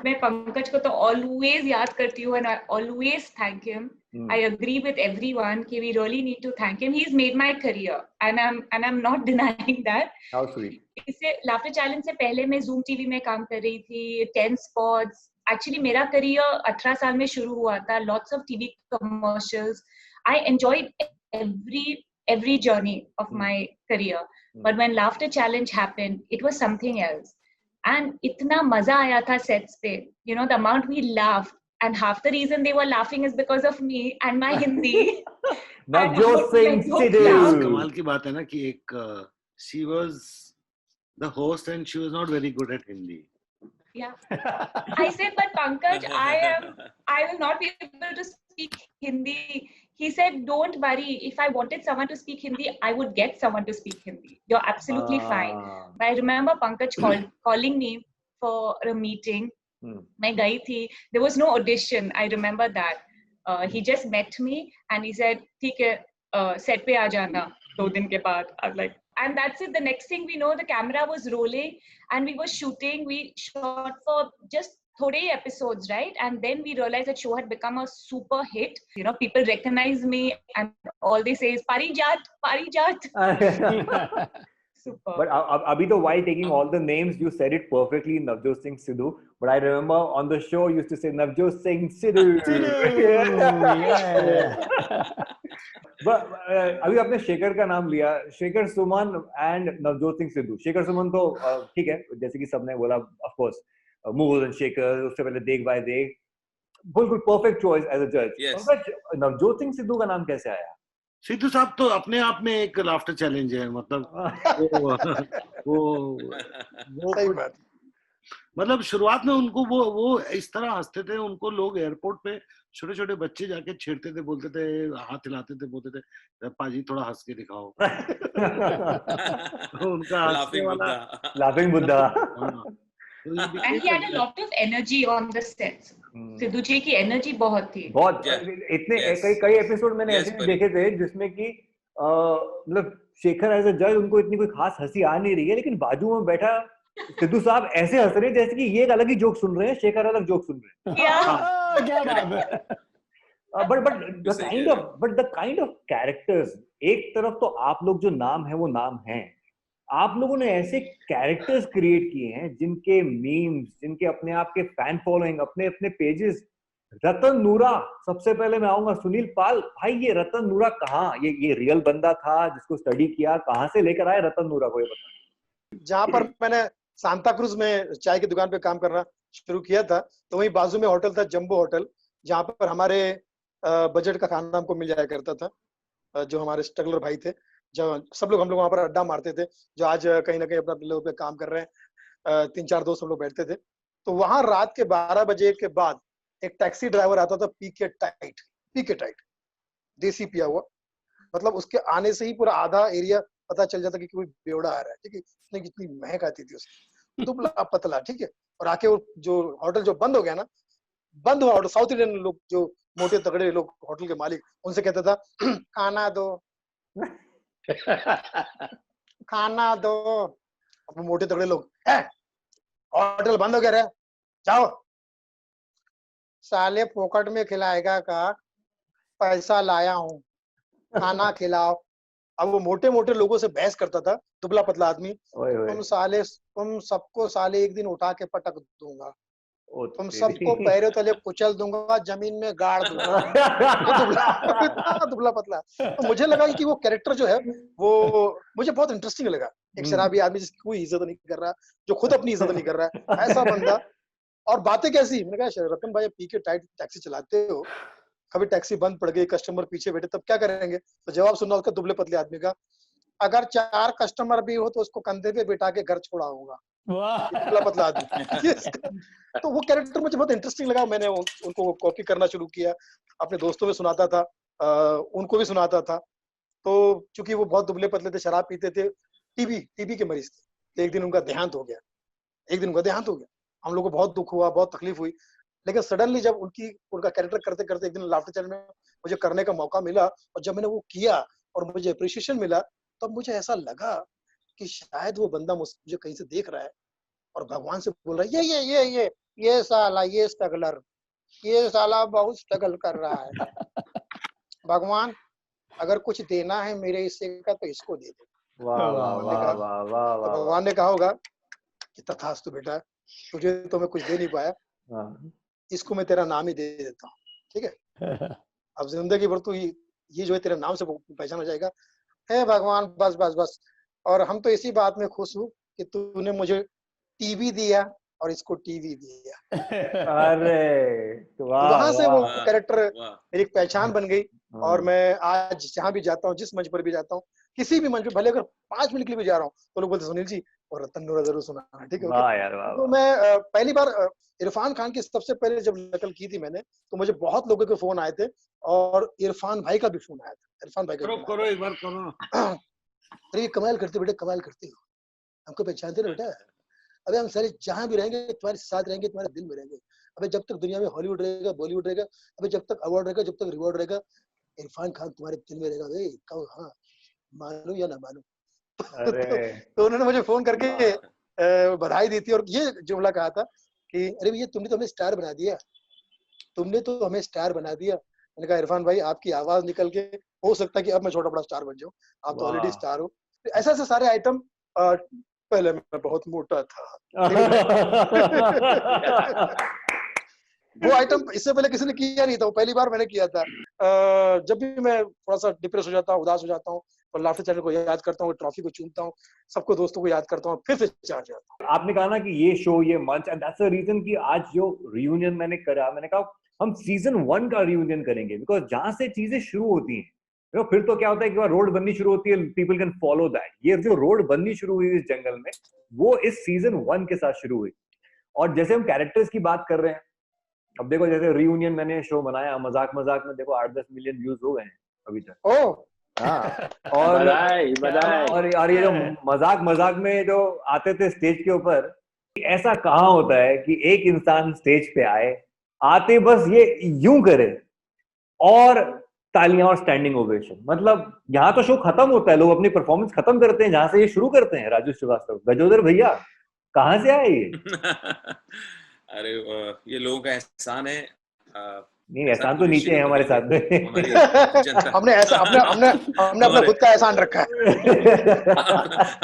मैं पंकज को तो always याद करती हूँ and I always thank him. I agree with everyone कि we really need to thank him. He's made my career and I'm not denying that.
How sweet.
इससे Laughter Challenge से पहले मैं Zoom TV में काम कर रही थी, 10 spots. Actually, मेरा करियर 18 साल में शुरू हुआ था. Lots of TV commercials. I enjoyed every journey of my career. But when Laughter Challenge happened, it was something else. And इतना मजा आया था sets पे. You know, the amount we laughed. And half the reason they were laughing is because of me and my Hindi.
Navjot Singh Sidhu.
कमाल की बात है ना कि एक she was the host and she was not very good at Hindi.
Yeah. I said, but Pankaj, I will not be able to speak Hindi. He said, don't worry. If I wanted someone to speak Hindi, I would get someone to speak Hindi. You're absolutely fine. But I remember Pankaj calling me for a meeting मैं गई थी, there was no audition, I remember that. He just met me and he said, ठीक है, set पे आ जाना 2 दिन के बाद. I was like, and that's it. The next thing we know, the camera was rolling and we were shooting. We shot for just thode episodes, right? And then we realized that show had become a super hit. You know, people recognize me and all they say is Parijat, Parijat. Super.
But abhi to while taking all the names, you said it perfectly, Navjot Singh Sidhu. But I remember on the show you used to say Navjot Singh Sidhu. But अभी आपने शेखर का नाम लिया, शेखर सुमन एंड नवजोत सिंह सिद्धू. शेखर सुमन तो ठीक है, जैसे कि सबने बोला, of course move and Shekhar, उससे पहले देख बाय देख, बिल्कुल परफेक्ट चॉइस एज अ जज. नवजोत सिंह सिद्धू का नाम कैसे आया?
सिद्धू साहब तो अपने आप में एक लाफ्टर चैलेंज है. मतलब वो
सही बात.
मतलब शुरुआत में उनको वो इस तरह हंसते थे. उनको लोग एयरपोर्ट पे छोटे छोटे बच्चे जाके छेड़ते थे, बोलते थे, हाथ हिलाते थे, बोलते थे पाजी थोड़ा हंस के दिखाओ. उनका
laughing Buddha.
And he had a lot of energy on the sets. Sidhu ji की एनर्जी बहुत थी.
बहुत. इतने कई एपिसोड मैंने ऐसे भी देखे थे जिसमें कि मतलब शेखर एज अ जज, उनको इतनी कोई खास हंसी आ नहीं रही है, लेकिन बाजू में बैठा सिद्धू साहब ऐसे हंस रहे हैं जैसे कि ये एक अलग ही जोक सुन रहे हैं, शेखर अलग जोक सुन रहे हैं.
क्या बात है.
but the kind of characters, एक तरफ तो आप लोग जो नाम है वो नाम है, आप लोगों ने ऐसे कैरेक्टर्स क्रिएट किए हैं जिनके मीम्स, जिनके अपने आप के फैन फॉलोइंग, अपने अपने पेजेस. रतन नूरा, सबसे पहले मैं आऊंगा. सुनील पाल भाई, ये रतन नूरा कहाँ, ये रियल बंदा था जिसको स्टडी किया, कहाँ से लेकर आए रतन नूरा को, ये बता.
जहाँ पर मैंने सांता क्रूज में चाय की दुकान पे काम करना शुरू किया था, तो वहीं बाजू में होटल था, जंबो होटल, जहाँ पर हमारे बजट का खाना हमको मिल जाया करता था. जो हमारे स्ट्रगलर भाई थे, जो सब लोग, हम लोग वहाँ पर अड्डा मारते थे, जो आज कहीं ना कहीं अपना बिल्लो पे काम कर रहे हैं. 3-4 दोस्त हम लोग बैठते थे. तो वहां रात के 12 बजे के बाद एक टैक्सी ड्राइवर आता था, पी के टाइट, देसी पिया हुआ. मतलब उसके आने से ही पूरा आधा एरिया पता चल जाता कि कोई बेवड़ा आ रहा है. ठीक है, इतनी कितनी महक आती थी उसकी, दुबला पतला. ठीक है, और आके वो जो होटल जो बंद हो गया ना, बंद हुआ होटल, साउथ इंडियन लोग, जो मोटे तगड़े लोग, होटल के मालिक, उनसे कहता था खाना दो, खाना दो. अब मोटे तगड़े लोग, होटल बंद हो गया रे, जाओ. साले फोकट में खिलाएगा का, पैसा लाया हूँ, खाना खिलाओ. अब वो मोटे मोटे लोगों से बहस करता था, दुबला पतला आदमी. तुम सबको साले एक दिन उठा के पटक दूंगा, तुम सबको पैरों तले कुचल दूंगा, जमीन में गाड़ दूंगा. दुबला पतला. तो मुझे लगा कि वो कैरेक्टर जो है वो मुझे बहुत इंटरेस्टिंग लगा. एक शराबी आदमी जिसकी कोई इज्जत नहीं कर रहा, जो खुद अपनी इज्जत नहीं कर रहा है, ऐसा बंदा. और बातें कैसी, मैंने कहा रतन भाई, पी के टाइट टैक्सी चलाते हो, कभी टैक्सी बंद पड़ गई, कस्टमर पीछे बैठे, तब क्या करेंगे? तो जवाब सुनना उसका दुबले पतले आदमी का, अगर 4 कस्टमर भी हो तो उसको कंधे पे बिठा के घर छोड़ाऊंगा. दुबला पतला आदमी. तो वो कैरेक्टर मुझे बहुत इंटरेस्टिंग लगा. मैंने उनको कॉपी करना शुरू किया, अपने दोस्तों में सुनाता था, उनको भी सुनाता था. तो चूंकि वो बहुत दुबले पतले थे, शराब पीते थे, टीबी के मरीज थे. एक दिन उनका देहांत हो गया. हम लोग को बहुत दुख हुआ, बहुत तकलीफ हुई. लेकिन सडनली जब उनका कैरेक्टर करते करते एक दिन लाफ्टर चैनल में मुझे करने का मौका मिला, और जब मैंने वो किया और मुझे अप्रिशिएशन मिला, तब मुझे ऐसा लगा कि शायद वो बंदा मुझे कहीं से देख रहा है और भगवान से बोल रहा है, ये साला, ये स्ट्रगलर, ये साला बहुत स्ट्रगल कर रहा है. भगवान, अगर कुछ देना है मेरे हिस्से का तो इसको दे दे. भगवान ने कहा होगा कि तथास्तु बेटा, तुझे तो मैं कुछ दे नहीं पाया, इसको मैं तेरा नाम ही दे देता हूँ. ठीक है, अब जिंदगी भर तू ये जो है तेरे नाम से पहचाना जाएगा. हे भगवान, बस बस बस. और हम तो इसी बात में खुश हूँ कि तूने मुझे टीवी दिया और इसको टीवी दिया.
अरे
वहां से वो कैरेक्टर मेरी पहचान बन गई. और मैं आज जहाँ भी जाता हूँ, जिस मंच पर भी जाता हूँ, किसी भी मंच पे, भले अगर 5 मिनट के लिए भी जा रहा हूँ, तो लोग बोलते सुनील जी और रतन नूरा जरूर सुनाना. ठीक है. तो मैं पहली बार इरफान खान की सबसे पहले जब नकल की थी मैंने, तो मुझे बहुत लोगों के फोन आए थे, और इरफान भाई का भी फोन आया था. इरफान भाई
करो एक बार करो.
अरे कमाल करते बेटे, कमाल करते हो, हमको पहचानते ना बेटा. अबे हम सारे जहां भी रहेंगे तुम्हारे साथ रहेंगे, तुम्हारे दिल में रहेंगे। अबे जब तक दुनिया में हॉलीवुड रहेगा, बॉलीवुड रहेगा, अबे जब तक अवार्ड रहेगा, जब तक रिवॉर्ड रहेगा, इरफान खान तुम्हारे दिल में रहेगा। भाई कहो हाँ, मानो या ना मानो।
अरे
तो उन्होंने मुझे फोन करके बधाई दी थी और ये जुमला कहा था कि अरे भैया तुमने तो हमें स्टार बना दिया, तुमने तो हमें स्टार बना दिया। मैंने कहा इरफान भाई आपकी आवाज निकल के हो सकता है कि अब मैं छोटा बड़ा स्टार बन जाऊं, आप तो ऑलरेडी
वाह।
स्टार हो। ऐसे ऐसे सारे आइटम। पहले मैं बहुत मोटा था, वो आइटम इससे पहले किसी ने किया नहीं था, वो पहली बार मैंने किया था। जब भी मैं थोड़ा सा डिप्रेस हो जाता हूँ, उदास हो जाता हूँ, तो लाफ्टर चैनल को याद करता हूँ, ट्रॉफी को चूमता हूँ, सबको दोस्तों को याद करता हूँ, फिर से चार्ज जाता हूँ।
आपने कहा ना कि ये शो, ये मंच, एंड दैट्स द रीजन कि आज जो रियूनियन मैंने करा, मैंने कहा हम सीजन 1 का रियूनियन करेंगे, बिकॉज जहां से चीजें शुरू होती हैं, फिर तो क्या होता है कि रोड बननी शुरू होती है, पीपल कैन फॉलो दैट। ये जो रोड बननी शुरू हुई इस जंगल में, वो इस सीजन 1 के साथ शुरू हुई। और जैसे हम कैरेक्टर्स की बात कर रहे हैं, अब देखो जैसे रियूनियन मैंने शो बनाया, मजाक मजाक में देखो 8-10 मिलियन व्यूज हो गए हैं अभी तक।
ओह
हाँ, और
बधाई बधाई।
और ये जो मजाक मजाक में जो आते थे स्टेज के ऊपर, ऐसा कहाँ होता है कि एक इंसान स्टेज पे आए, आते बस ये यूं करे और तालियां और स्टैंडिंग ओवेशन। मतलब यहाँ तो शो खत्म होता है, लोग अपनी परफॉर्मेंस खत्म करते हैं जहां से ये शुरू करते हैं। राजू श्रीवास्तव, गजोदर भैया कहाँ से आए ये?
अरे ये लोगों का एहसान है।
नहीं,
एहसान
एहसान
को
तो नीचे है
रिसीव
हमारे साथ
करेंगे
में।
हमारी जनता।
हमने ऐसा हमने अपना
हमारे
खुद का एहसान रखा है।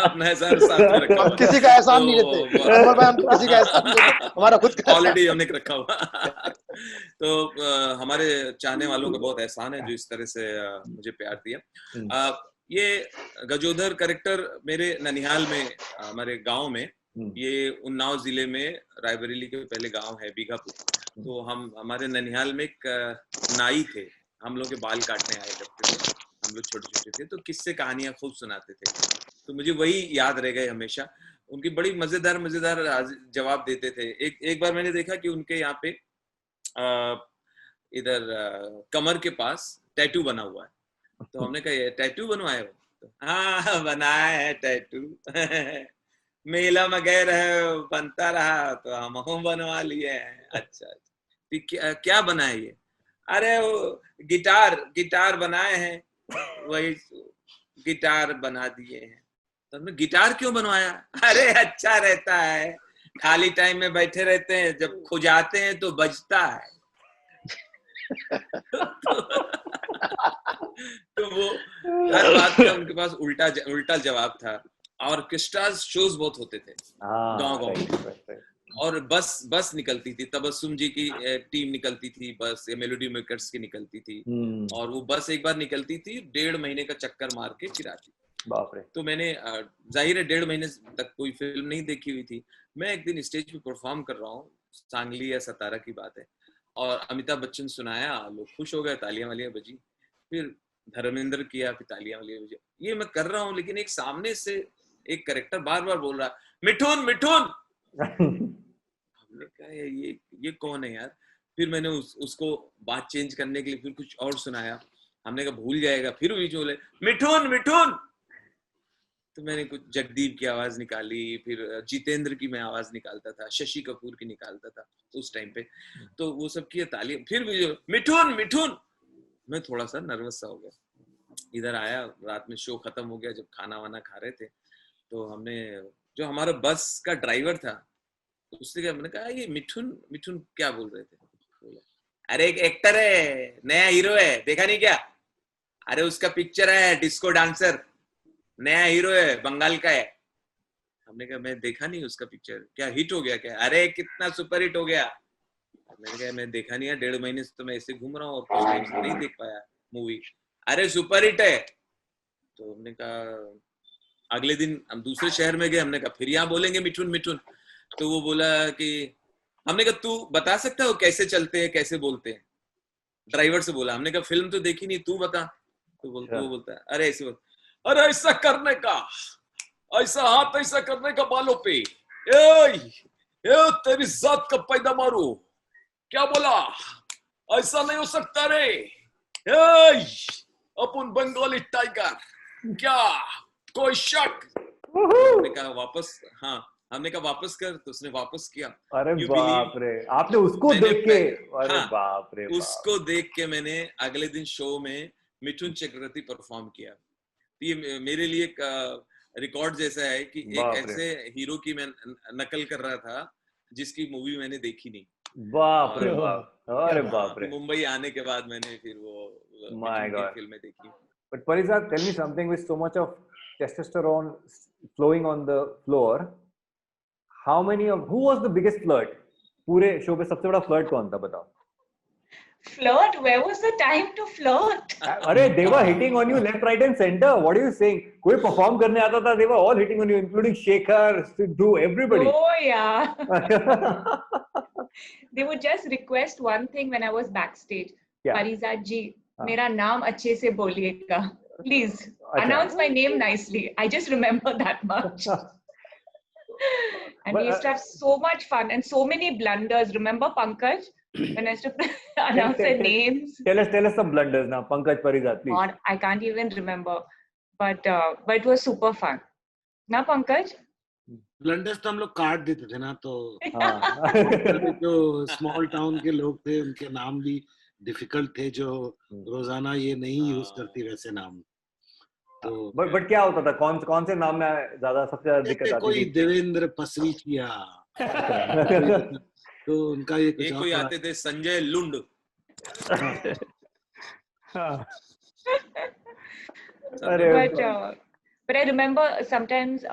अपना एहसान साथ में रखा
हम
हुआ
किसी का एहसान नहीं लेते, अनवर भाई, हम किसी का एहसान नहीं लेते, हमारा खुद का
ऑलरेडी हमने रखा हुआ। तो हमारे चाहने वालों का बहुत एहसान है जो इस तरह से मुझे प्यार दिया। ये गजोधर कैरेक्टर मेरे ननिहाल में, हमारे गांव में, ये उन्नाव जिले में रायबरेली के पहले गांव है बीघापुर। तो हमारे ननिहाल में एक नाई थे, हम लोग के बाल काटने आए करते थे, हम लोग छोटे छोटे थे, तो किस्से कहानियां खूब सुनाते थे। तो मुझे वही याद रह गए हमेशा। उनकी बड़ी मजेदार मजेदार जवाब देते थे। एक बार मैंने देखा कि उनके यहाँ पे इधर कमर के पास टैटू बना हुआ है। तो हमने कहा ये टैटू बनवाए हो? तो, हाँ बनाया है टैटू। मेला में गए रहे, बनता रहा तो हम बनवा लिए हैं। अच्छा, क्या बनाए ये? अरे वो गिटार बनाए हैं, वही गिटार बना दिए हैं। तो हमने गिटार क्यों बनवाया? अरे अच्छा रहता है, खाली टाइम में बैठे रहते हैं, जब खुजाते हैं तो बजता है। तो वो हर बात का उनके पास उल्टा जवाब था। ऑर्केस्ट्रा शोज बहुत होते थे गांव में, और बस निकलती थी, तबस्सुम जी की टीम निकलती थी बस, या मेलोडी मेकर्स की निकलती थी, और वो बस एक बार निकलती थी, 1.5 महीने का चक्कर मार के फिर आती।
बाप रे।
तो मैंने जाहिर है 1.5 महीने तक कोई फिल्म नहीं देखी हुई थी। मैं एक दिन स्टेज पे परफॉर्म कर रहा हूँ, सांगली या सतारा की बात है, और अमिताभ बच्चन सुनाया, लोग खुश हो गए, तालियां वालियां बजी। फिर धर्मेंद्र किया, फिर तालियां वालियां बजी। ये मैं कर रहा हूँ, लेकिन एक सामने से एक कैरेक्टर बार बार बोल रहा, मिठुन मिठुन। हमने कहा ये कौन है यार? फिर मैंने उसको बात चेंज करने के लिए फिर कुछ और सुनाया। हमने कहा भूल जाएगा, फिर भी बोले मिठुन मिठुन। तो मैंने कुछ जगदीप की आवाज निकाली, फिर जितेंद्र की मैं आवाज निकालता था, शशि कपूर की निकालता था उस टाइम पे। तो वो सब किया, तालियां, फिर भी मिठुन मिठुन। मैं थोड़ा सा नर्वस सा हो गया। इधर आया, रात में शो खत्म हो गया, जब खाना वाना खा रहे थे, तो हमने, जो हमारा बस का ड्राइवर था, उससे क्या, मैंने कहा ये मिठुन मिठुन क्या बोल रहे थे? बोला अरे एक एक्टर है, नया हीरो है, देखा नहीं क्या? अरे उसका पिक्चर है डिस्को डांसर, नया हीरो है, बंगाल का है। हमने कहा मैं देखा नहीं उसका पिक्चर, क्या हिट हो गया क्या? अरे कितना सुपर हिट हो गया। मैंने कहा मैं देखा नहीं है, 1.5 महीने से तो मैं ऐसे घूम रहा हूँ और कुछ टाइम से नहीं देख पाया मूवी। अरे सुपर हिट है। तो हमने कहा, अगले दिन हम दूसरे शहर में गए, हमने कहा फिर यहाँ बोलेंगे मिठुन मिठुन। तो वो बोला कि, हमने कहा तू बता सकता है वो कैसे चलते हैं, कैसे बोलते हैं? ड्राइवर से बोला। हमने कहा फिल्म तो देखी नहीं, तू बता। तो वो बोलता है, अरे ऐसे बोल, अरे ऐसा करने का, ऐसा हाथ ऐसा करने का बालों पे, तेरी जात का पैदा मारू, क्या बोला? ऐसा नहीं हो सकता रे, अपन बंगाली टाइगर, क्या कोई शक? हमने कहा वापस, हाँ हमने कहा वापस कर, तो उसने वापस किया।
अरे
You
बाप रे, आपने उसको
मैंने
देख के, अरे
हाँ,
बाप रे बाप।
उसको देख के मैंने अगले दिन शो में मिथुन चक्रवर्ती परफॉर्म किया। तो ये मेरे लिए एक रिकॉर्ड जैसा है कि एक
बाप रे।
ऐसे हीरो की मैं नकल कर रहा था जिसकी मूवी मैंने देखी नहीं।
बाप रे
और
बाप,
क्या
अरे
बात।
बाप रे।
मुंबई आने के बाद मैंने फिर वो
My
मिथुन की
God.
फिल्में देखी।
But Parizad, tell me something, with so much of testosterone flowing on the floor, who was the biggest flirt? पूरे शो पे सबसे बड़ा फ्लर्ट कौन था, बताओ?
Flirt? Where was the time to flirt?
अरे they were hitting on you left, right and center. What are you saying? कोई परफॉर्म करने आता था, they were all hitting on you, including Shekhar, Sidhu, everybody.
Oh yeah. They would just request one thing when I was backstage.
क्या?
Parizad ji,
हाँ.
मेरा नाम अच्छे से बोलिएगा. Please
अच्छा.
announce my name nicely. I just remember that much. And we used to have so much fun and so many blunders. Remember Pankaj? When I used to announce their names.
Tell us some blunders now, Pankaj, Parizad, please.
God, I can't even remember. But it was super fun. Na Pankaj?
Blunders तो हम लोग काट देते थे ना, तो
हाँ.
जो स्मॉल टाउन के लोग थे उनके नाम भी डिफिकल्ट थे, जो रोजाना ये नहीं यूज करती वैसे नाम। तो
बट क्या होता था, कौन से नाम में ज्यादा सबसे ज्यादा दिक्कत आती
कोई
थी?
देवेंद्र पसरीचिया, तो उनका ये कुछ
एक कोई आते थे संजय लुंड।
हाँ.
अरे
But I remember sometimes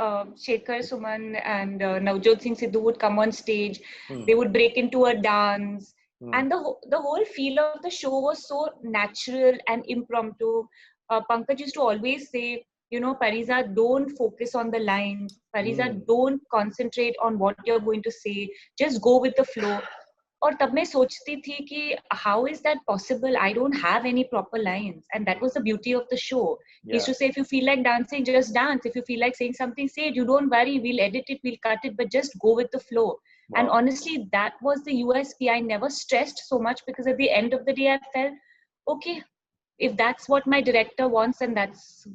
Shekhar Suman and Navjot Singh Sidhu would come on stage. They would break into a dance. And the whole feel of the show was so natural and impromptu. Pankaj used to always say, you know, Parizad, don't focus on the lines. Parizad, don't concentrate on what you're going to say. Just go with the flow. और तब मैं सोचती थी कि how is that possible? I don't have any proper lines, and that was the beauty of the show. He used to say, if you feel like dancing, just dance. If you feel like saying something, say it. You don't worry, we'll edit it, we'll cut it, but just go with the flow. Wow. And honestly, that was the USP. I never stressed so much because at the end of the day, I felt, okay, if that's what my director wants, and that's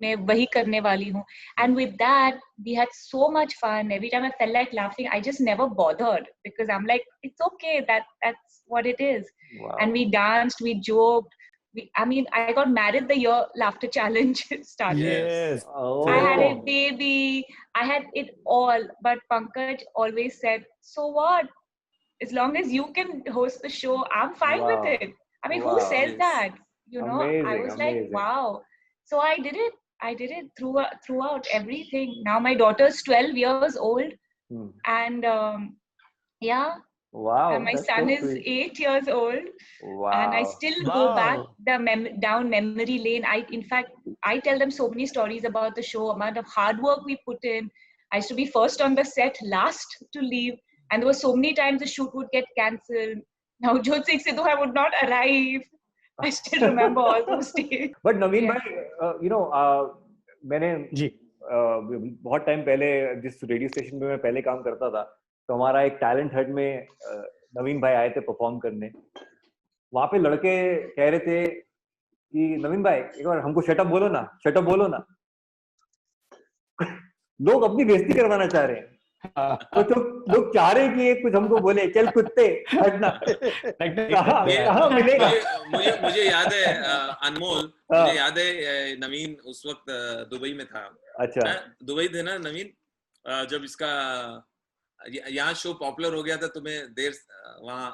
मैं वही करने वाली हूँ. And with that, we had so much fun. Every time I felt like laughing, I just never bothered because I'm like, it's okay. That's what it is. Wow. And we danced, we joked. I got married the year Laughter Challenge started.
Yes.
Oh.
I had a baby. I had it all. But Pankaj always said, so what? As long as you can host the show, I'm fine with it. I mean, who says that? You know,
amazing,
I was
amazing.
like, wow. So I did it. I did it throughout everything. Now my daughter's 12 years old, and yeah.
Wow.
And my son is 8 years old.
Wow.
And I still go back down memory lane. In fact, I tell them so many stories about the show, amount of hard work we put in. I used to be first on the set, last to leave, and there were so many times the shoot would get cancelled. Now Navjot Singh Sidhu, I would not arrive. I still remember all those days.
But Naveen bhai, you know, मैंने बहुत टाइम पहले जिस रेडियो स्टेशन पे मैं पहले काम करता था, तो हमारा एक टैलेंट हट में नवीन भाई आए थे परफॉर्म करने. वहां पे लड़के कह रहे थे कि नवीन भाई एक बार हमको शटअप बोलो ना. लोग अपनी बेइज्जती करवाना चाह रहे हैं. तो लोग चाह रहे हैं कि कुछ हमको बोले, चल कुत्ते हटना. मिलेगा.
मुझे याद है अनमोल, मुझे याद है नवीन उस वक्त दुबई में था.
अच्छा.
दुबई थे ना नवीन, जब इसका यहाँ शो पॉपुलर हो गया था, तुम्हें देर वहाँ,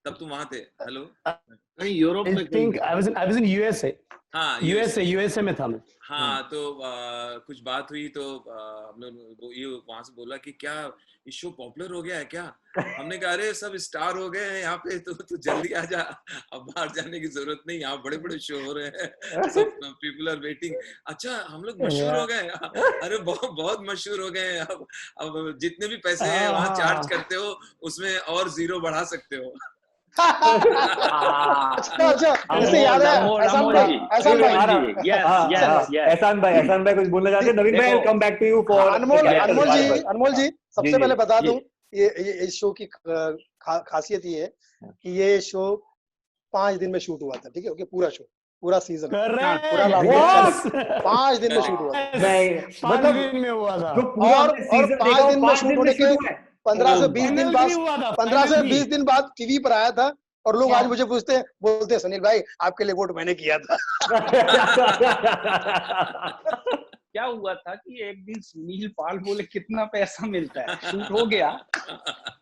तब तुम वहाँ थे. हेलो,
नहीं यूरोप में.
I think I was in USA.
हाँ,
USA में था मैं.
हाँ, तो कुछ बात हुई तो हम लोग ये वहां से बोला कि क्या इस शो पॉपुलर हो गया है क्या? हमने कहा अरे सब स्टार हो गए हैं यहाँ पे, तो जल्दी आ जा, अब बाहर जाने की जरूरत नहीं, यहाँ बड़े बड़े शो हो रहे हैं, सब पीपल आर वेटिंग. अच्छा हम लोग मशहूर हो गए? अरे बहुत मशहूर हो गए. अब जितने भी पैसे वहाँ चार्ज करते हो उसमें और 0 बढ़ा सकते हो.
अच्छा मुझे याद है
एहसान भाई कुछ बोलना चाहते हैं? नवीन भाई, come back to you for
Anmol ji सबसे पहले बता दूं, ये इस शो की खासियत ये है कि ये शो 5 दिन में शूट हुआ था. ठीक है, पूरा शो पूरा सीजन, पूरा
Correct.
5 दिन में शूट हुआ था।
नहीं,
5
मतलब
दिन में हुआ था।
जो पूरा
और
हमने सीजन
5
देखा वो
दिन में
5
शूट
दिन
होने
में
के
शुरू हुआ है।
15 से 20 दिन
फाइनल
बाद
भी हुआ था,
15 से
फाइनल भी।
20 दिन बाद टीवी पर आया था। और लोग
हाँ।
आज मुझे पूछते हैं, बोलते हैं सुनील भाई आपके लिए वोट मैंने किया था।
क्या हुआ था कि एक दिन सुनील पाल बोले कितना पैसा मिलता है, शूट हो गया,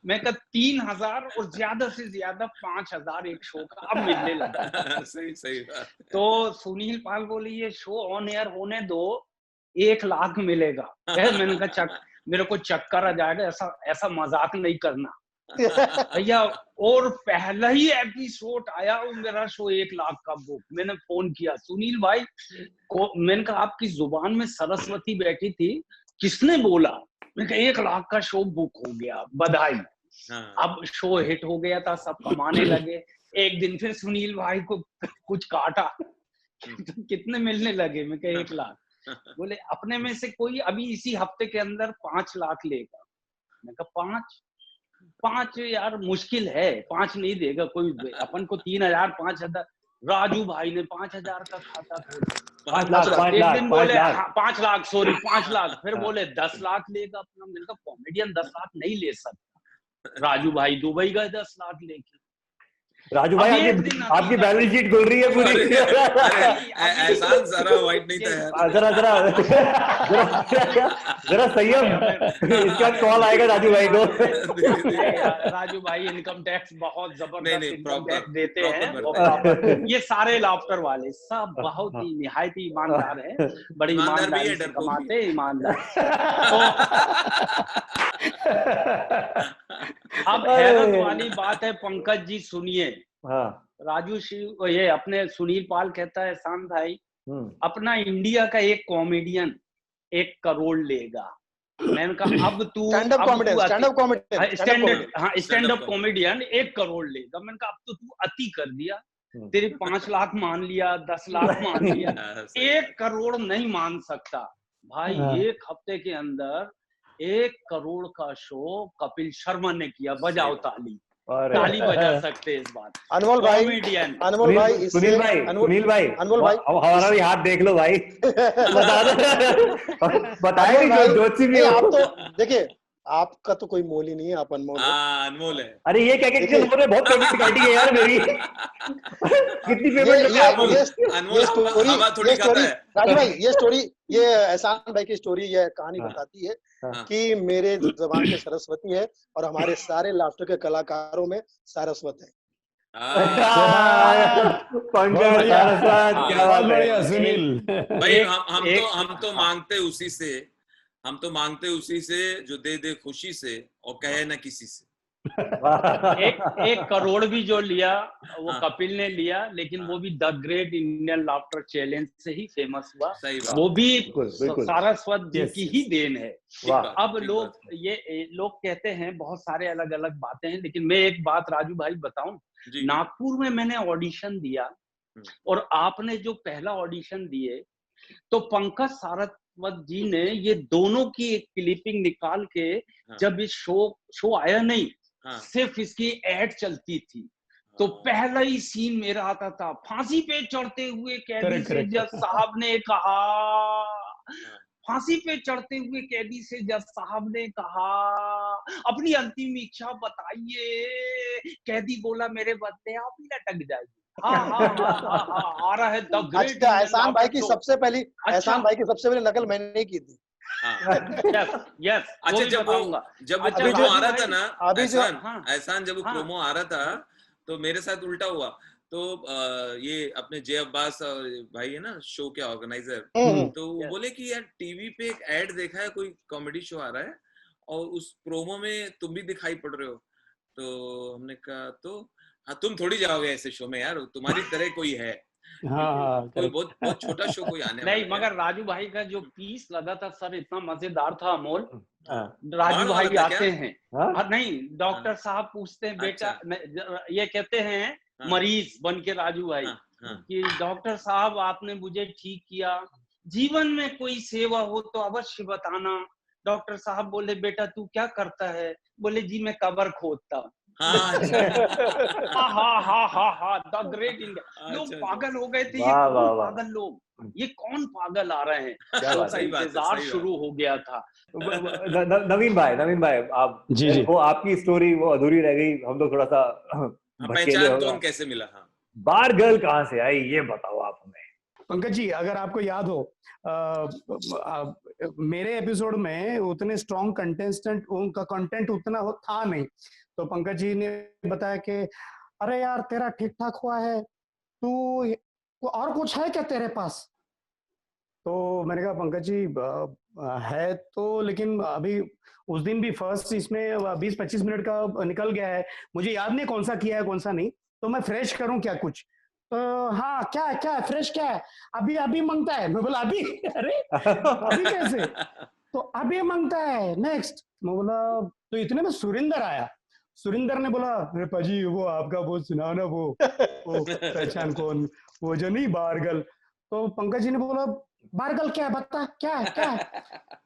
मैं कहा 3000 और ज्यादा से ज्यादा 5000 एक शो का अब मिलने लगा।
सही सही बात।
तो सुनील पाल बोले ये शो ऑन एयर होने दो, 1 लाख मिलेगा। मैंने कहा मेरे को चक्कर आ जाएगा, ऐसा मजाक नहीं करना भैया। और पहला ही एपिसोड आया और मेरा शो 1 लाख का बुक। मैंने फोन किया सुनील भाई को, मैंने कहा आपकी जुबान में सरस्वती बैठी थी, किसने बोला? मैंने कहा 1 लाख का शो बुक हो गया, बधाई। अब शो हिट हो गया था, सब कमाने लगे। एक दिन फिर सुनील भाई को कुछ काटा, कितने मिलने लगे? मैं कहा 1 लाख। बोले अपने में से कोई अभी इसी हफ्ते के अंदर 5 लाख लेगा। मैं कहा 5 यार मुश्किल है, 5 नहीं देगा कोई, अपन को 3000 5000। राजू भाई ने 5000 का खाता खोला।
5 लाख 5
एक
लाख
दिन
5
बोले
लाख
5 लाख, सॉरी 5 लाख, फिर बोले 10 लाख लेगा अपना। मैंने कहा कॉमेडियन 10 लाख नहीं ले सकता। राजू भाई दुबई गए 10 लाख लेके।
राजू भाई आपकी बैलेंस शीट खुल रही है पूरी।
एहसान सारा व्हाइट नहीं था यार।
जरा संयम, इसका कॉल आएगा राजू भाई को।
राजू भाई इनकम टैक्स बहुत जबरदस्त
नहीं,
इनकम टैक्स
proper
देते हैं।
भरते
ये सारे लाफ्टर वाले सब बहुत ही निहायत ईमानदार हैं, बड़ी
ईमानदार भी है,
ईमानदारी से
डरपोक भी।
कमाते हैं, ईमानदार। अब हैरत वाली बात है पंकज जी, सुनिए।
हाँ।
राजू शिव, ये अपने सुनील पाल कहता है शान भाई अपना इंडिया का एक कॉमेडियन 1 करोड़ लेगा। मैंने कहा अब तू
स्टैंड अप
कॉमेडियन 1 करोड़ लेगा। मैंने कहा अब तो तू अति कर दिया, तेरे 5 लाख मान लिया, 10 लाख मान लिया, 1 करोड़ नहीं मान सकता भाई। 1 हफ्ते के अंदर 1 करोड़ का शो कपिल शर्मा ने किया। बजाओ ताली, ताली बजा सकते इस बात।
अनमोल भाई,
सुनील भाई हमारा भी हाथ देख लो भाई। बताए नहीं।
आप तो देखिए, आपका तो कोई मोल ही नहीं है, आप अनमोल
अनमोल है।
अरे ये क्या लोगों बहुत पेमेंट काटी है यार मेरी। कितनी पेमेंट?
राजू भाई ये एहसान भाई की स्टोरी, ये कहानी बताती है कि मेरे जबान पे सरस्वती है और हमारे सारे लाफ्टर के कलाकारों में सारस्वत है।
पंकज सारस्वत, क्या बात है
सुनील
भाई। हम तो मांगते उसी से जो दे दे खुशी से और कहे ना किसी से।
1 करोड़ भी जो लिया वो कपिल ने लिया, लेकिन वो भी the great Indian laughter challenge से ही फेमस हुआ। वो भी सारस्वत जी की ही देन है। अब लोग कहते हैं बहुत सारे अलग अलग बातें हैं, लेकिन मैं एक बात राजू भाई बताऊं, नागपुर में मैंने ऑडिशन दिया और आपने जो पहला ऑडिशन दिए तो पंकज सारस्वत जी ने ये दोनों की एक क्लिपिंग निकाल के, जब इस शो आया नहीं, सिर्फ इसकी एड चलती थी, तो पहला ही सीन मेरा आता था, फांसी पे चढ़ते हुए कैदी से जज साहब ने कहा, फांसी पे चढ़ते हुए कैदी से जज साहब ने कहा अपनी अंतिम इच्छा बताइए। कैदी बोला मेरे बदले आप ही लटक जाइए। आ रहा है द ग्रेट।
अच्छा, एहसान भाई की सबसे पहली नकल मैंने की थी।
यस।
अच्छा, जब वो प्रोमो आ रहा था ना, एहसान जब वो प्रोमो आ रहा था तो मेरे साथ उल्टा हुआ। तो ये अपने जे अब्बास भाई है ना शो के ऑर्गेनाइजर, तो वो बोले कि यार टीवी पे एक ऐड देखा है, कोई कॉमेडी शो आ रहा है और उस प्रोमो में तुम भी दिखाई पड़ रहे हो। तो हमने कहा तो हाँ, तुम थोड़ी जाओगे ऐसे शो में यार, तुम्हारी तरह कोई है। कोई बहुत छोटा शो कोई आने
नहीं, मगर राजू भाई का जो पीस लगा था सर इतना मजेदार था अमोल। राजू भाई आते हैं, नहीं डॉक्टर साहब पूछते हैं बेटा, ये कहते हैं मरीज बन के राजू भाई कि डॉक्टर साहब आपने मुझे ठीक किया, जीवन में कोई सेवा हो तो अवश्य बताना। डॉक्टर साहब बोले बेटा तू क्या करता है? बोले जी मैं कब्र खोदता।
हाँ अच्छा
हा हा हा हा हा द ग्रेट इंडिया। लोग
अच्छा,
पागल हो गए थे, ये
वाह,
कौन
वाह, वाह।
पागल लोग, ये कौन पागल आ रहे हैं।
क्या
लोग
बात
का
है।
सही बात है,
इंतजार
सही बात।
शुरू हो गया था।
नवीन भाई आप
जी जी।
वो आपकी स्टोरी वो अधूरी रह गई, हम लोग थोड़ा सा
हाँ,
भटकेले
पहचान
हो
कौन
गए।
कैसे मिला? हाँ
बार गर्ल कहाँ से आई ये बताओ आप हमें।
पंकज जी, अगर आपको याद हो मेरे एपिसोड में उतने स्ट्रॉन्ग कंटेस्टेंट, उनका कंटेंट उतना था नहीं, तो पंकज जी ने बताया कि अरे यार तेरा ठीक ठाक हुआ है, तू और कुछ है क्या तेरे पास। तो मैंने कहा पंकज जी है तो, लेकिन अभी उस दिन भी फर्स्ट इसमें 20-25 मिनट का निकल गया है, मुझे याद नहीं कौन सा किया है कौन सा नहीं, तो मैं फ्रेश करूं क्या कुछ। तो हाँ क्या क्या फ्रेश क्या है, अभी अभी मांगता है। मैं बोला अभी, अरे अभी कैसे, तो अभी मांगता है नेक्स्ट। मैं बोला, तो इतने में सुरिंदर आया। सुरिंदर ने बोला अरे पाजी वो आपका वो सुनाओ ना, वो पहचान कौन, वो जो नहीं बारगल। तो पंकज जी ने बोला बारगल क्या है बता, क्या है क्या है।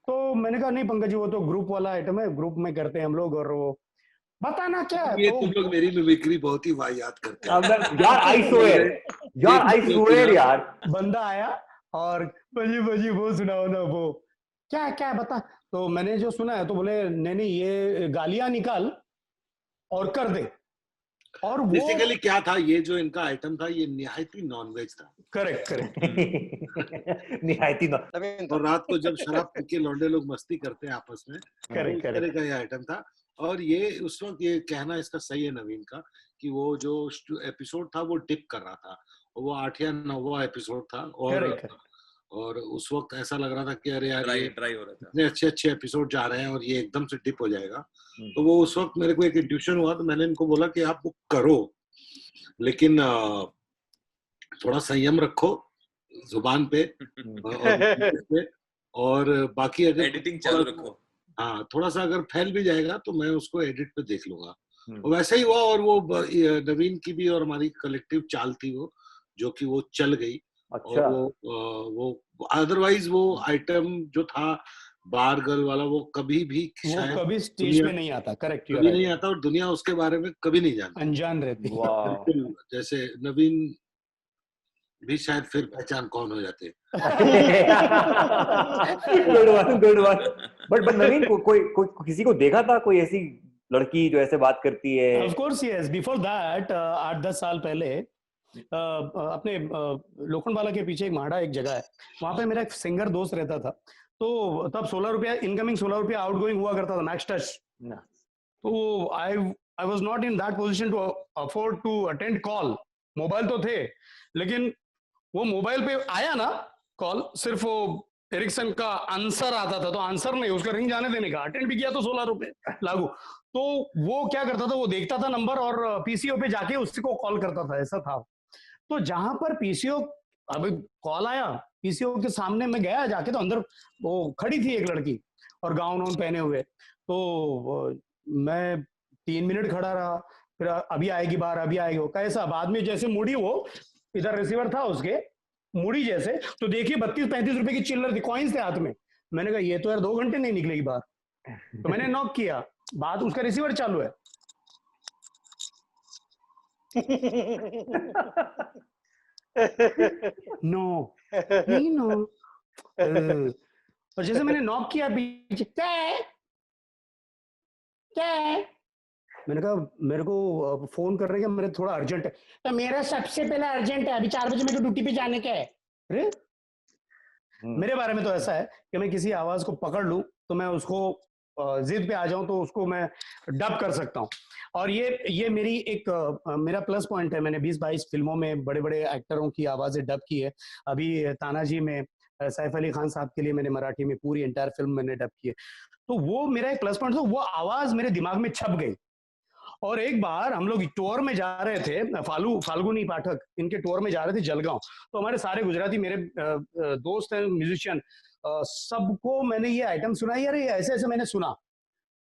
तो मैंने कहा नहीं पंकज जी वो तो ग्रुप वाला आइटम है, ग्रुप में करते हैं हम लोग, और वो बताना क्या है।
ये
तो
तुम लोग मेरी मिमिक्री बहुत ही वाहियात करते
अब
हैं
यार आई स्वेयर, यार आई स्वेयर यार।
बंदा आया और पाजी पाजी वो सुनाओ ना, वो क्या है क्या है बता। तो मैंने जो सुना है तो बोले नहीं नहीं ये गालियां निकाल और कर दे, और वो
बेसिकली क्या था, ये जो इनका आइटम था ये निहायती नॉनवेज था।
करेक्ट करेक्ट
निहायती ना।
नवीन
और
था।
रात को जब शराब पी के लौंडे लोग मस्ती करते हैं आपस में, तो
करेक्ट
इस तरह
करेक्ट
का ये आइटम था। और ये उस वक्त ये कहना इसका सही है नवीन का, कि वो जो एपिसोड था वो डिप कर रहा था, और वो 8 या 9वां एपिसोड था,
करेक्ट।
और उस वक्त ऐसा लग रहा था कि अरे यार ये
ड्राई हो रहा था।
इतने अच्छे अच्छे एपिसोड जा रहे हैं और ये एकदम से डिप हो जाएगा। तो वो उस वक्त मेरे को एक इंट्यूशन हुआ, तो मैंने इनको बोला कि आप वो करो, लेकिन थोड़ा संयम रखो जुबान पे और बाकी अगर
एडिटिंग चालू रखो।
हाँ थोड़ा सा अगर फैल भी जाएगा तो मैं उसको एडिट पे देख लूंगा। और वैसा ही हुआ, और वो नवीन की भी और हमारी कलेक्टिव चाल थी वो, जो कि वो चल गई।
अच्छा।
और वो अदरवाइज वो आइटम जो था बार गर्ल वाला, वो कभी भी
वो
शायद
कभी स्टेज पे नहीं आता। करेक्ट,
कभी नहीं आता, और दुनिया उसके बारे में कभी नहीं जानती,
अनजान रहती।
वाह।
बिल्कुल। जैसे नवीन भी शायद फिर पहचान कौन हो जाते।
Good one. बट नवीन कोई किसी को देखा था, कोई ऐसी लड़की जो ऐसे बात करती है?
Of course yes, before that 8-10 साल पहले अपने लोखंडवाला के पीछे एक माड़ा एक जगह है, वहां पे मेरा एक सिंगर दोस्त रहता था। तो तब 16 रुपया इनकमिंग, 16 रुपया आउटगोइंग हुआ करता था मैक्स टच। तो I was not in that position to afford to attend call. Mobile तो थे, लेकिन वो मोबाइल पे आया ना कॉल, सिर्फ वो एरिक्सन का आंसर आता था, तो आंसर नहीं, उसका रिंग जाने देने का। अटेंड भी किया तो 16 रुपए लागू। तो वो क्या करता था, वो देखता था नंबर और पीसीओ पे जाके उसी को कॉल करता था, ऐसा था। तो जहां पर पीसीओ, अभी कॉल आया पीसीओ के सामने, मैं गया जाके, तो अंदर वो खड़ी थी एक लड़की और गाउन वाउन पहने हुए। तो मैं 3 मिनट खड़ा रहा, फिर अभी आएगी बार, अभी आएगी। वो कैसा बाद में जैसे मुड़ी, वो इधर रिसीवर था उसके, मुड़ी जैसे, तो देखिए 32-35 रुपए की चिल्लर थी, कॉइन्स थे हाथ में। मैंने कहा ये तो यार 2 घंटे नहीं निकलेगी बाहर। तो मैंने नॉक किया, बात, उसका रिसीवर चालू है। नो नहीं नो। और जैसे मैंने नॉक किया पीछे, क्या है क्या है, मैंने कहा मेरे को फोन कर रहे हैं, मेरे थोड़ा अर्जेंट है। तो मेरा सबसे पहले अर्जेंट है, अभी 4 बजे मेरे को ड्यूटी पे जाने का है। अरे मेरे बारे में तो ऐसा है कि मैं किसी आवाज को पकड़ लूं तो मैं उसको जिद पे आ जाऊं तो उसको मैं डब कर सकता हूं। और ये मेरी एक मेरा प्लस पॉइंट है। मैंने 20-22 फिल्मों में बड़े बड़े एक्टरों की आवाजें डब की है। अभी तानाजी में सैफ अली खान साहब के लिए मैंने मराठी में पूरी एंटायर फिल्म मैंने डब की है। तो वो मेरा एक प्लस पॉइंट था, वो आवाज मेरे दिमाग में छप गई। और एक बार हम लोग टूर में जा रहे थे, फाल्गुनी पाठक इनके टूर में जा रहे थे जलगांव। तो हमारे सारे गुजराती मेरे दोस्त हैं म्यूजिशियन, सबको मैंने ये आइटम सुना, यार ये ऐसे ऐसे मैंने सुना।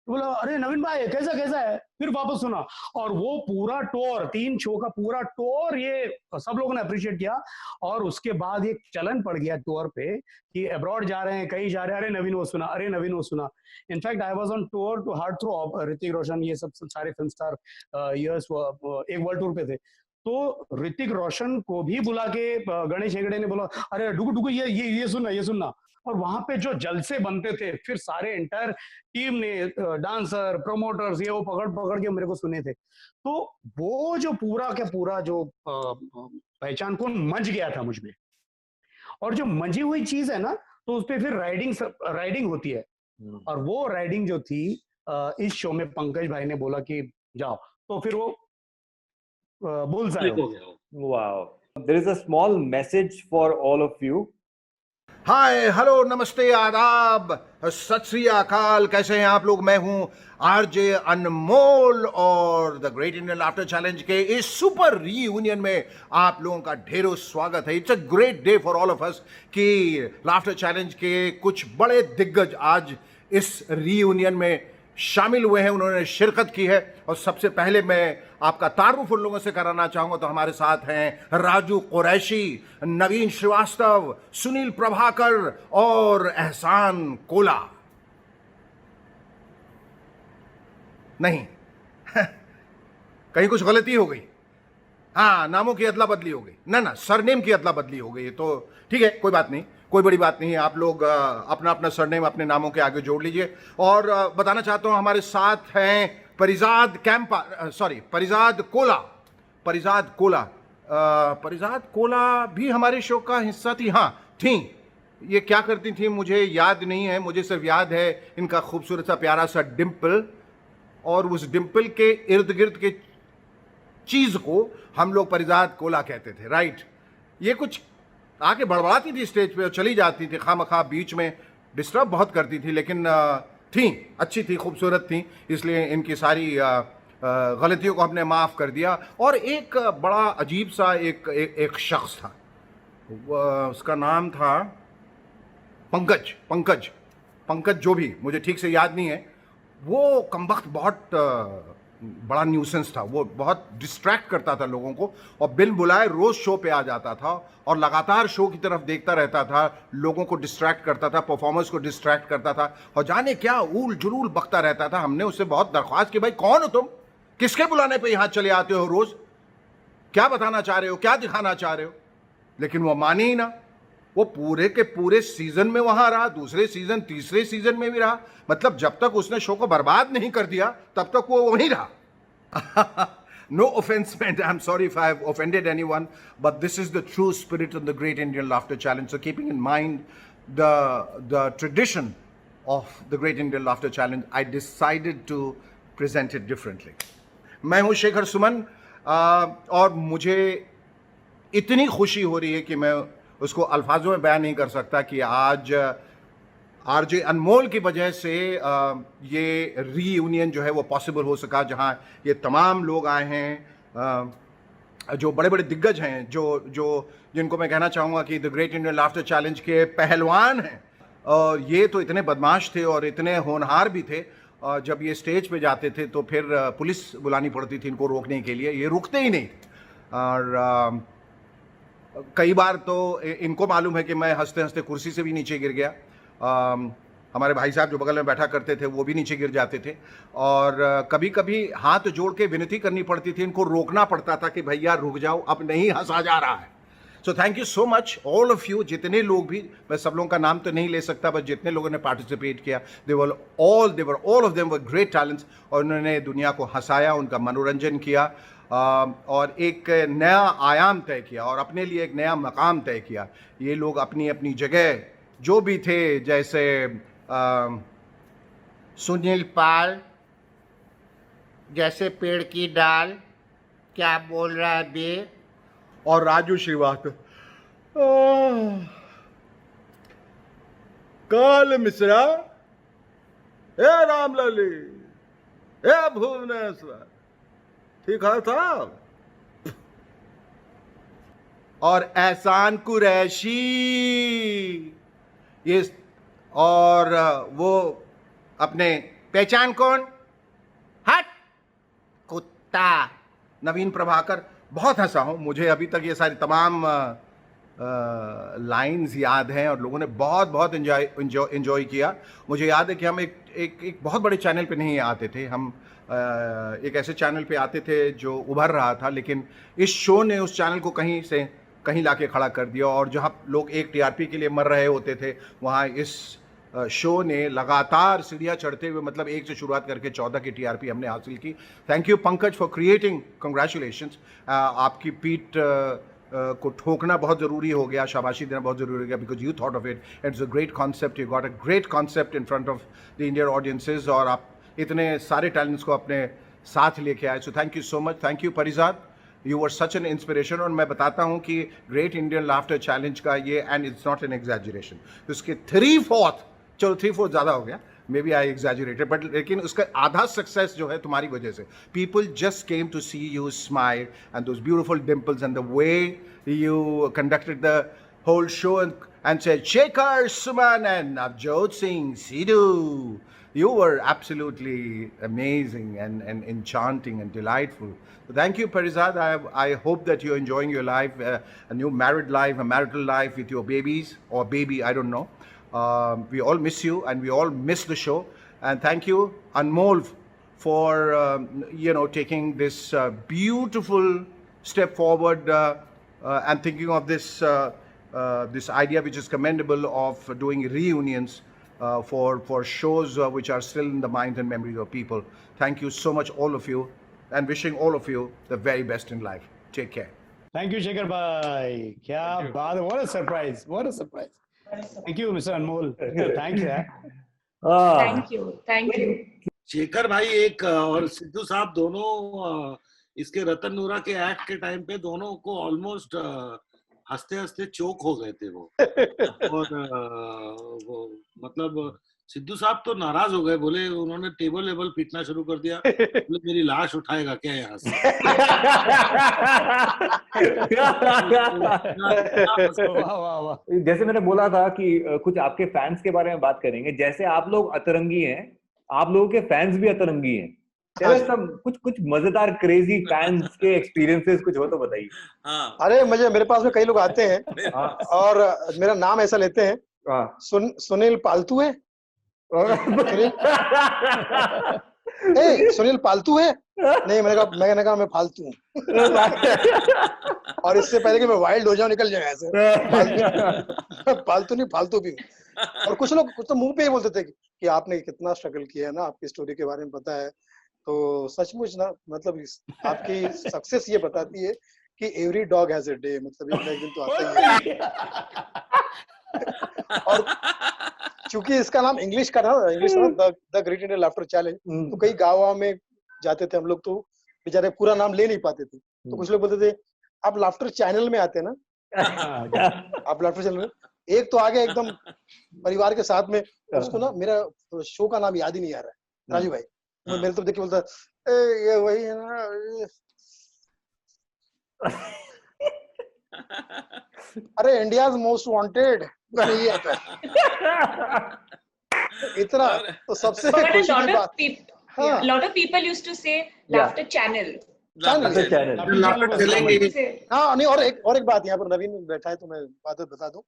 तो बोला अरे नवीन भाई कैसा कैसा है, फिर वापस सुना। और वो पूरा टूर, 3 शो का पूरा टूर, ये सब लोगों ने अप्रिशिएट किया। और उसके बाद ये चलन पड़ गया टूर पे कि अब्रॉड जा रहे हैं, कहीं जा रहे हैं, अरे नवीन वो सुना, अरे नवीन वो सुना। In fact I was on tour to heart throb, Hrithik Roshan ये सब सारे फिल्म स्टार यस एक वर्ल्ड टूर पे थे। तो ऋतिक रोशन को भी बुला के गणेश हेगड़े ने बोला अरे डुगु डुगु ये सुनना, ये सुनना। और वहां पे जो जलसे बनते थे, फिर सारे एंटायर टीम ने, डांसर, प्रोमोटर्स, ये वो पकड़ पकड़ के मेरे को सुने थे। तो वो जो पूरा का पूरा जो पहचान कौन मंच गया था मुझ में। और जो मंजी हुई चीज है ना, तो उस पर फिर राइडिंग होती है। और वो राइडिंग जो थी इस शो में पंकज भाई ने बोला कि जाओ, तो फिर वो बुल्सआई हो गया।
Wow. There is a small message for all of you.
Hi, hello, नमस्ते, आदाब, सत श्री अकाल, कैसे हैं आप लोग? मैं हूं आरजे अनमोल और the great Indian laughter challenge के इस सुपर रीयूनियन में आप लोगों का ढेरों स्वागत है। It's a great day for all of us कि लाफ्टर चैलेंज के कुछ बड़े दिग्गज आज इस रीयूनियन में शामिल हुए हैं, उन्होंने शिरकत की है। और सबसे पहले मैं आपका तारुफ उन लोगों से कराना चाहूंगा। तो हमारे साथ हैं राजू कुरैशी, नवीन श्रीवास्तव, सुनील प्रभाकर और एहसान कोला। नहीं कहीं कुछ गलती हो गई? हाँ, नामों की अदला बदली हो गई ना, सरनेम की अदला बदली हो गई। तो ठीक है, कोई बात नहीं, कोई बड़ी बात नहीं है। आप लोग अपना अपना सरनेम अपने नामों के आगे जोड़ लीजिए। और बताना चाहता हूं हमारे साथ हैं परिजाद कोला भी हमारे शो का हिस्सा थी। हाँ थी, ये क्या करती थी मुझे याद नहीं है, मुझे सिर्फ याद है इनका खूबसूरत सा प्यारा सा डिम्पल, और उस डिम्पल के इर्द गिर्द के चीज को हम लोग परिजाद कोला कहते थे, राइट। ये कुछ आके बड़बड़ाती थी स्टेज पे और चली जाती थी, खामखा बीच में डिस्टर्ब बहुत करती थी, लेकिन थी, अच्छी थी, खूबसूरत थी, इसलिए इनकी सारी गलतियों को हमने माफ़ कर दिया। और एक बड़ा अजीब सा एक शख्स था, उसका नाम था पंकज जो भी, मुझे ठीक से याद नहीं है। वो कमबख्त बहुत बड़ा न्यूसेंस था, वो बहुत डिस्ट्रैक्ट करता था लोगों को, और बिन बुलाए रोज शो पे आ जाता था और लगातार शो की तरफ देखता रहता था, लोगों को डिस्ट्रैक्ट करता था, परफॉर्मर्स को डिस्ट्रैक्ट करता था, और जाने क्या ऊल जुलूल बकता रहता था। हमने उससे बहुत दरख्वास्त की, भाई कौन हो तुम, किसके बुलाने पे यहां चले आते हो रोज, क्या बताना चाह रहे हो, क्या दिखाना चाह रहे हो? लेकिन वो माने ही ना। वो पूरे के पूरे सीजन में वहां रहा, दूसरे सीजन, तीसरे सीजन में भी रहा। मतलब जब तक उसने शो को बर्बाद नहीं कर दिया तब तक वो वहीं रहा। No offense meant. I'm sorry if I have offended anyone, but this is the true spirit of the Great Indian Laughter Challenge. So keeping in mind the tradition of the Great Indian Laughter Challenge, I decided to present it differently. मैं हूँ शेखर सुमन, और मुझे इतनी खुशी हो रही है कि मैं उसको अल्फाजों में बयान नहीं कर सकता कि आज आरजे अनमोल की वजह से ये रीयूनियन जो है वो पॉसिबल हो सका, जहां ये तमाम लोग आए हैं जो बड़े बड़े दिग्गज हैं, जो जिनको मैं कहना चाहूँगा कि the great Indian laughter challenge के पहलवान हैं। और ये तो इतने बदमाश थे और इतने होनहार भी थे, और जब ये स्टेज पे जाते थे तो फिर पुलिस बुलानी पड़ती थी इनको रोकने के लिए, ये रुकते ही नहीं। और कई बार तो इनको मालूम है कि मैं हंसते हंसते कुर्सी से भी नीचे गिर गया। हमारे भाई साहब जो बगल में बैठा करते थे वो भी नीचे गिर जाते थे, और कभी कभी हाथ जोड़ के विनती करनी पड़ती थी, इनको रोकना पड़ता था कि भैया रुक जाओ, अब नहीं हंसा जा रहा है। So thank you so much all of you, जितने लोग भी, मैं सब लोगों का नाम तो नहीं ले सकता, बस जितने लोगों ने पार्टिसिपेट किया, they were all of them were great talents, और उन्होंने दुनिया को हंसाया, उनका मनोरंजन किया, और एक नया आयाम तय किया और अपने लिए एक नया मकाम तय किया। ये लोग अपनी अपनी जगह जो भी थे, जैसे सुनील पाल जैसे पेड़ की डाल, क्या बोल रहा है बे, और राजू श्रीवास्तव, काल मिश्रा, ए रामलली, ए भुवनेश्वर, ठीक है साहब, और एहसान कुरैशी, ये, और वो अपने पहचान कौन, हट कुत्ता। नवीन प्रभाकर, बहुत हंसा हूं, मुझे अभी तक ये सारी तमाम लाइंस याद हैं और लोगों ने बहुत बहुत एंजॉय किया। मुझे याद है कि हम एक बहुत बड़े चैनल पे नहीं आते थे, हम एक ऐसे चैनल पे आते थे जो उभर रहा था, लेकिन इस शो ने उस चैनल को कहीं से कहीं लाके खड़ा कर दिया। और जहां लोग एक टीआरपी के लिए मर रहे होते थे, वहां इस शो ने लगातार सीढ़ियां चढ़ते हुए, मतलब 1 से शुरुआत करके 14 की टीआरपी हमने हासिल की। Thank you Pankaj for creating, congratulations. आपकी पीठ को ठोकना बहुत ज़रूरी हो गया, शाबाशी देना बहुत ज़रूरी हो गया, because you thought of it, it's a great concept, you got a great concept in front of the Indian audiences, और आप इतने सारे टैलेंट्स को अपने साथ लेके आए। So thank you so much, thank you Parijat, you were such an inspiration. और मैं बताता हूँ कि ग्रेट इंडियन लाफ्टर चैलेंज का ये, and it's not an exaggeration, उसके 3/4, चलो 3/4 ज़्यादा हो गया, maybe I exaggerated, but लेकिन उसका आधा सक्सेस जो है तुम्हारी वजह से। People just came to see you smile and those beautiful dimples and the way you conducted the whole show and said, Shekhar Suman and Navjot Singh Sidhu. You were absolutely amazing and enchanting and delightful. So thank you, Parizad. I hope that you're enjoying your life, a new married life, a marital life with your babies, or baby, I don't know. We all miss you and we all miss the show. And thank you, Anmol, for, taking this beautiful step forward and thinking of this idea, which is commendable, of doing reunions for shows which are still in the minds and memories of people. Thank you so much, all of you, and wishing all of you the very best in life. Take care.
Thank you, Shekhar bhai. Kya baat, what a surprise, what a surprise. Thank you, Mr. Anmol. Thanks, yeah.
Thank you.
Shekhar भाई एक और सिद्धू साहब दोनों इसके रतन नूरा के एक्ट के टाइम पे दोनों को ऑलमोस्ट हंसते हंसते चोक हो गए थे वो। और वो मतलब सिद्धू साहब तो नाराज हो गए, बोले, उन्होंने टेबल पीटना शुरू कर दिया, बोले मेरी लाश उठाएगा क्या यहाँ से।
जैसे मैंने बोला था कि कुछ आपके फैंस के बारे में बात करेंगे, जैसे आप लोग अतरंगी हैं, आप लोगों के फैंस भी अतरंगी हैं। सब कुछ मजेदार क्रेजी फैंस के एक्सपीरियंसेस कुछ हो तो बताइए।
हाँ।
अरे मेरे पास में कई लोग आते हैं और मेरा नाम ऐसा लेते हैं, सुनील पालतू है, सुनील पालतू है, नहीं मैंने कहा मैं फालतू हूँ। और इससे पहले कि मैं वाइल्ड हो जाऊं, निकल जाऊं ऐसे, पालतू नहीं फालतू भी हूँ। और कुछ तो मुंह पे ही बोलते थे कि आपने कितना स्ट्रगल किया है ना, आपकी स्टोरी के बारे में पता है। तो सचमुच ना, मतलब आपकी सक्सेस ये बताती है कि every dog has a day, मतलब एक दिन तो आता ही है। और चूंकि इसका नाम इंग्लिश का the great Indian laughter challenge, तो कई गाँव में जाते थे हम लोग, तो बेचारे पूरा नाम ले नहीं पाते थे, तो कुछ लोग बोलते थे आप लाफ्टर चैनल में आते हैं ना, आप लाफ्टर चैनल में। एक तो आ गया एकदम परिवार के साथ में, उसको ना मेरा शो का नाम याद ही नहीं आ रहा है, राजू भाई। मेरे तो देख के बोलता ये वही है ना, अरे इंडियाज मोस्ट वांटेड, ये आता है इतना। तो सबसे खुशी की बात,
lot of people used to say laughter channel.
हाँ नहीं, और एक बात, यहाँ पर नवीन बैठा है तो मैं बात बता दूं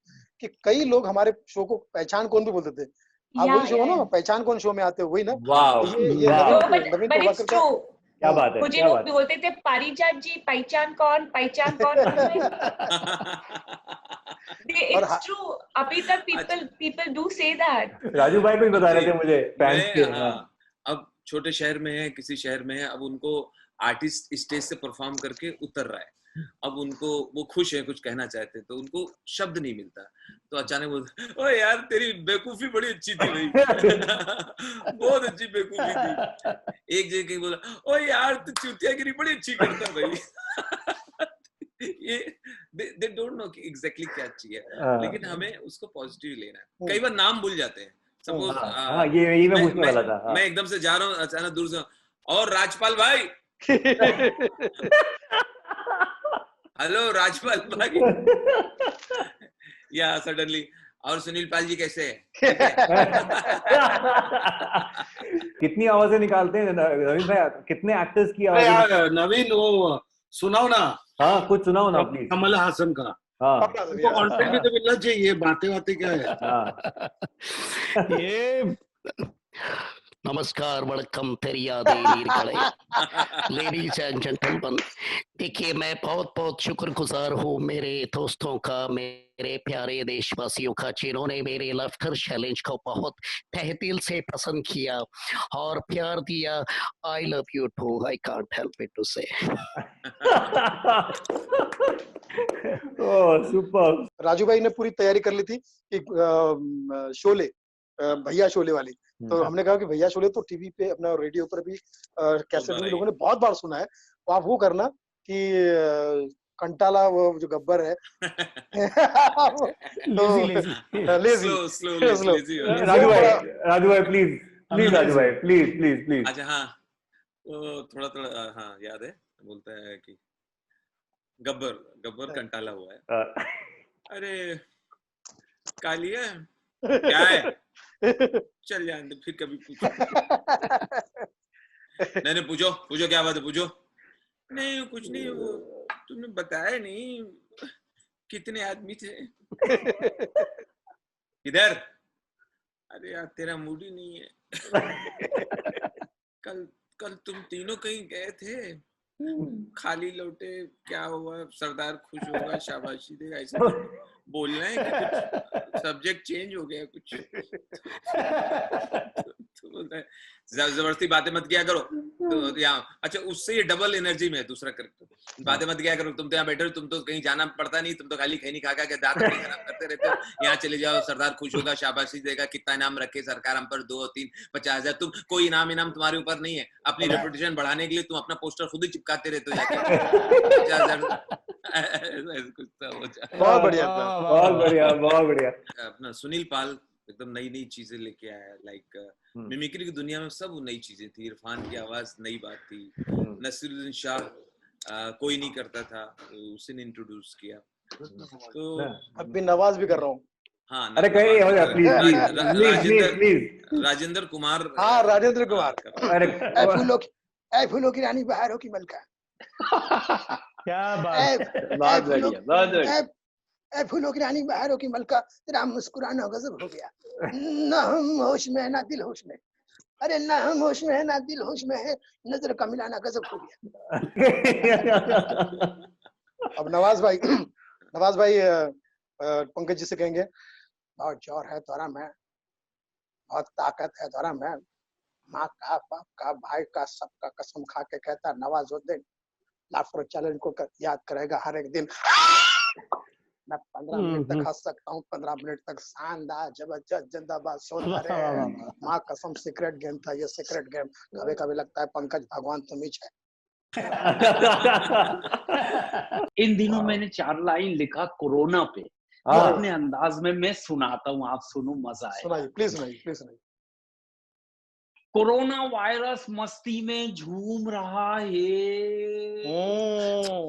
कि कई लोग हमारे शो को पहचान कौन भी बोलते थे। आप वही शो ना, पहचान कौन शो में आते हो, वही ना। ये नवीन
क्या बात है,
मुझे लोग भी बोलते थे पारिजात जी पहचान कौन। It's true, अभी तक people do say that.
Raju भाई भी बता रहे थे मुझे फैंस के।
अब छोटे शहर में है, किसी शहर में है, अब उनको आर्टिस्ट स्टेज से परफॉर्म करके उतर रहा है, अब उनको वो खुश है, कुछ कहना चाहते हैं, तो उनको शब्द नहीं मिलता, तो अचानक बोलते, ओ यार तेरी बेवकूफी बड़ी अच्छी थी भाई, बहुत अच्छी बेवकूफी थी। एक जगह बोला, ओ यार तू चूतियागिरी बड़ी अच्छी करता भाई। ये they don't know एग्जैक्टली क्या चाहिए, लेकिन हमें उसको पॉजिटिव लेना है। कई बार नाम भूल जाते हैं, सपोज
ये मैं पूछने वाला था।
मैं एकदम से जा रहा हूँ, अचानक दूर से, और राजपाल भाई, हेलो राजपाल भाई, या सडनली और सुनील पाल जी कैसे हैं?
कितनी आवाजें निकालते हैं नवीन भाई, कितने एक्टर्स की
अरे
आवाजें?
यार नवीन, वो सुनाओ ना
हाँ कुछ सुनाओ ना प्लीज।
कमल हासन का।
हाँ
उनको कंटेंट भी तो मिलना चाहिए, बातें क्या है।
हाँ
ये
नमस्कार, वणक्कम, पेरियादे नीरकड़े, लेडीज एंड जेंटलमैन। देखिए, मैं बहुत बहुत शुक्रगुजार हूँ मेरे दोस्तों का, मेरे प्यारे देशवासियों का, जिन्होंने मेरे लाफ्टर चैलेंज को बहुत तहे दिल से पसंद किया और प्यार दिया। I love you to, I can't help it to से।
ओह सुपर।
राजू भाई ने पूरी तैयारी कर ली थी कि शोले, भैया शोले वाली, तो हमने कहा कि भैया शोले तो टीवी पे, अपना रेडियो पर भी, कैसेट में भी लोगों ने बहुत बार सुना है, तो आप वो करना कि कंटाला, वो जो गब्बर है
राजू भाई प्लीज प्लीज, राजू भाई प्लीज प्लीज प्लीज।
अच्छा हाँ, तो थोड़ा थोड़ा हाँ याद है, बोलता है कि गब्बर कंटाला हुआ है। अरे कालिया क्या है, चल जाने फिर कभी पूछो। नहीं पूछो क्या बात है, पूछो। नहीं कुछ नहीं, वो तुमने बताया नहीं कितने आदमी थे। इधर, अरे यार तेरा मूड ही नहीं है। कल तुम तीनों कहीं गए थे, खाली लौटे, क्या हुआ, सरदार खुश होगा, शाबाशी देगा, ऐसा बोलना है कि कुछ सब्जेक्ट चेंज हो गया कुछ। तो बोलता है जबरदस्ती बातें मत किया करो। तो यहाँ अच्छा, उससे ये डबल एनर्जी में है दूसरा करेक्टर। बातें मत किया करो, तुम तो यहाँ बैठे हो, तुम तो कहीं जाना पड़ता नहीं, तुम तो खाली खैनी खा के दांत खराब करते रहते हो। यहाँ चले जाओ, सरदार खुश होगा, शाबाशी देगा, कितना इनाम रखे सरकार हम पर, 2, 3, 50,000। तुम कोई इनाम तुम्हारे ऊपर नहीं है, अपनी रेपुटेशन बढ़ाने के लिए तुम अपना पोस्टर खुद ही चिपकाते रहते हो जाके। 50,000 कुछ तो हो जाए।
बहुत बढ़िया था,
बहुत बढ़िया बहुत बढ़िया।
अपना सुनील पाल एकदम नई चीजें लेके आया, लाइक मिमिक्री की दुनिया में सब नई चीजें थी। इरफान की आवाज नई बात थी, नसीरुद्दीन शाह कोई नहीं करता था, उसी ने इंट्रोड्यूस किया। तो
अभी नवाज भी कर रहा हूँ।
हाँ,
अरे कहीं हो जाए प्लीज।
राजेंद्र कुमार।
हाँ राजेंद्र कुमार।
अरे फूलों की रानी बहारों की मलका।
क्या बात,
बहुत बढ़िया। ए फूलों की रानी बहारों की मलका, तेरा मुस्कुराना गजब हो गया। ना हम होश में है ना दिल होश में, अरे ना हम होश में है ना दिल होश में है, नजर का मिलाना गजब हो गया।
अब नवाज भाई पंकज जी से कहेंगे, बहुत जोर है तोरा में, बहुत ताकत है तोरा में, माँ का, बाप का, भाई का, सबका कसम खा के कहता नवाजुद्दीन लाफ्टर चैलेंज को याद करेगा हर एक दिन। मैं 15 मिनट तक हंस सकता हूँ, 15 मिनट तक शानदार, जबरदस्त, जिंदाबाद, सोच। माँ कसम सीक्रेट गेम था ये, सीक्रेट गेम। कभी कभी लगता है पंकज भगवान तुम ही है।
इन दिनों मैंने 4 लाइन लिखा कोरोना पे, वो अपने अंदाज में मैं सुनाता हूँ, आप सुनो, मजा आए।
सुनाइए प्लीज, सुनाइए।
कोरोना वायरस मस्ती में झूम रहा है,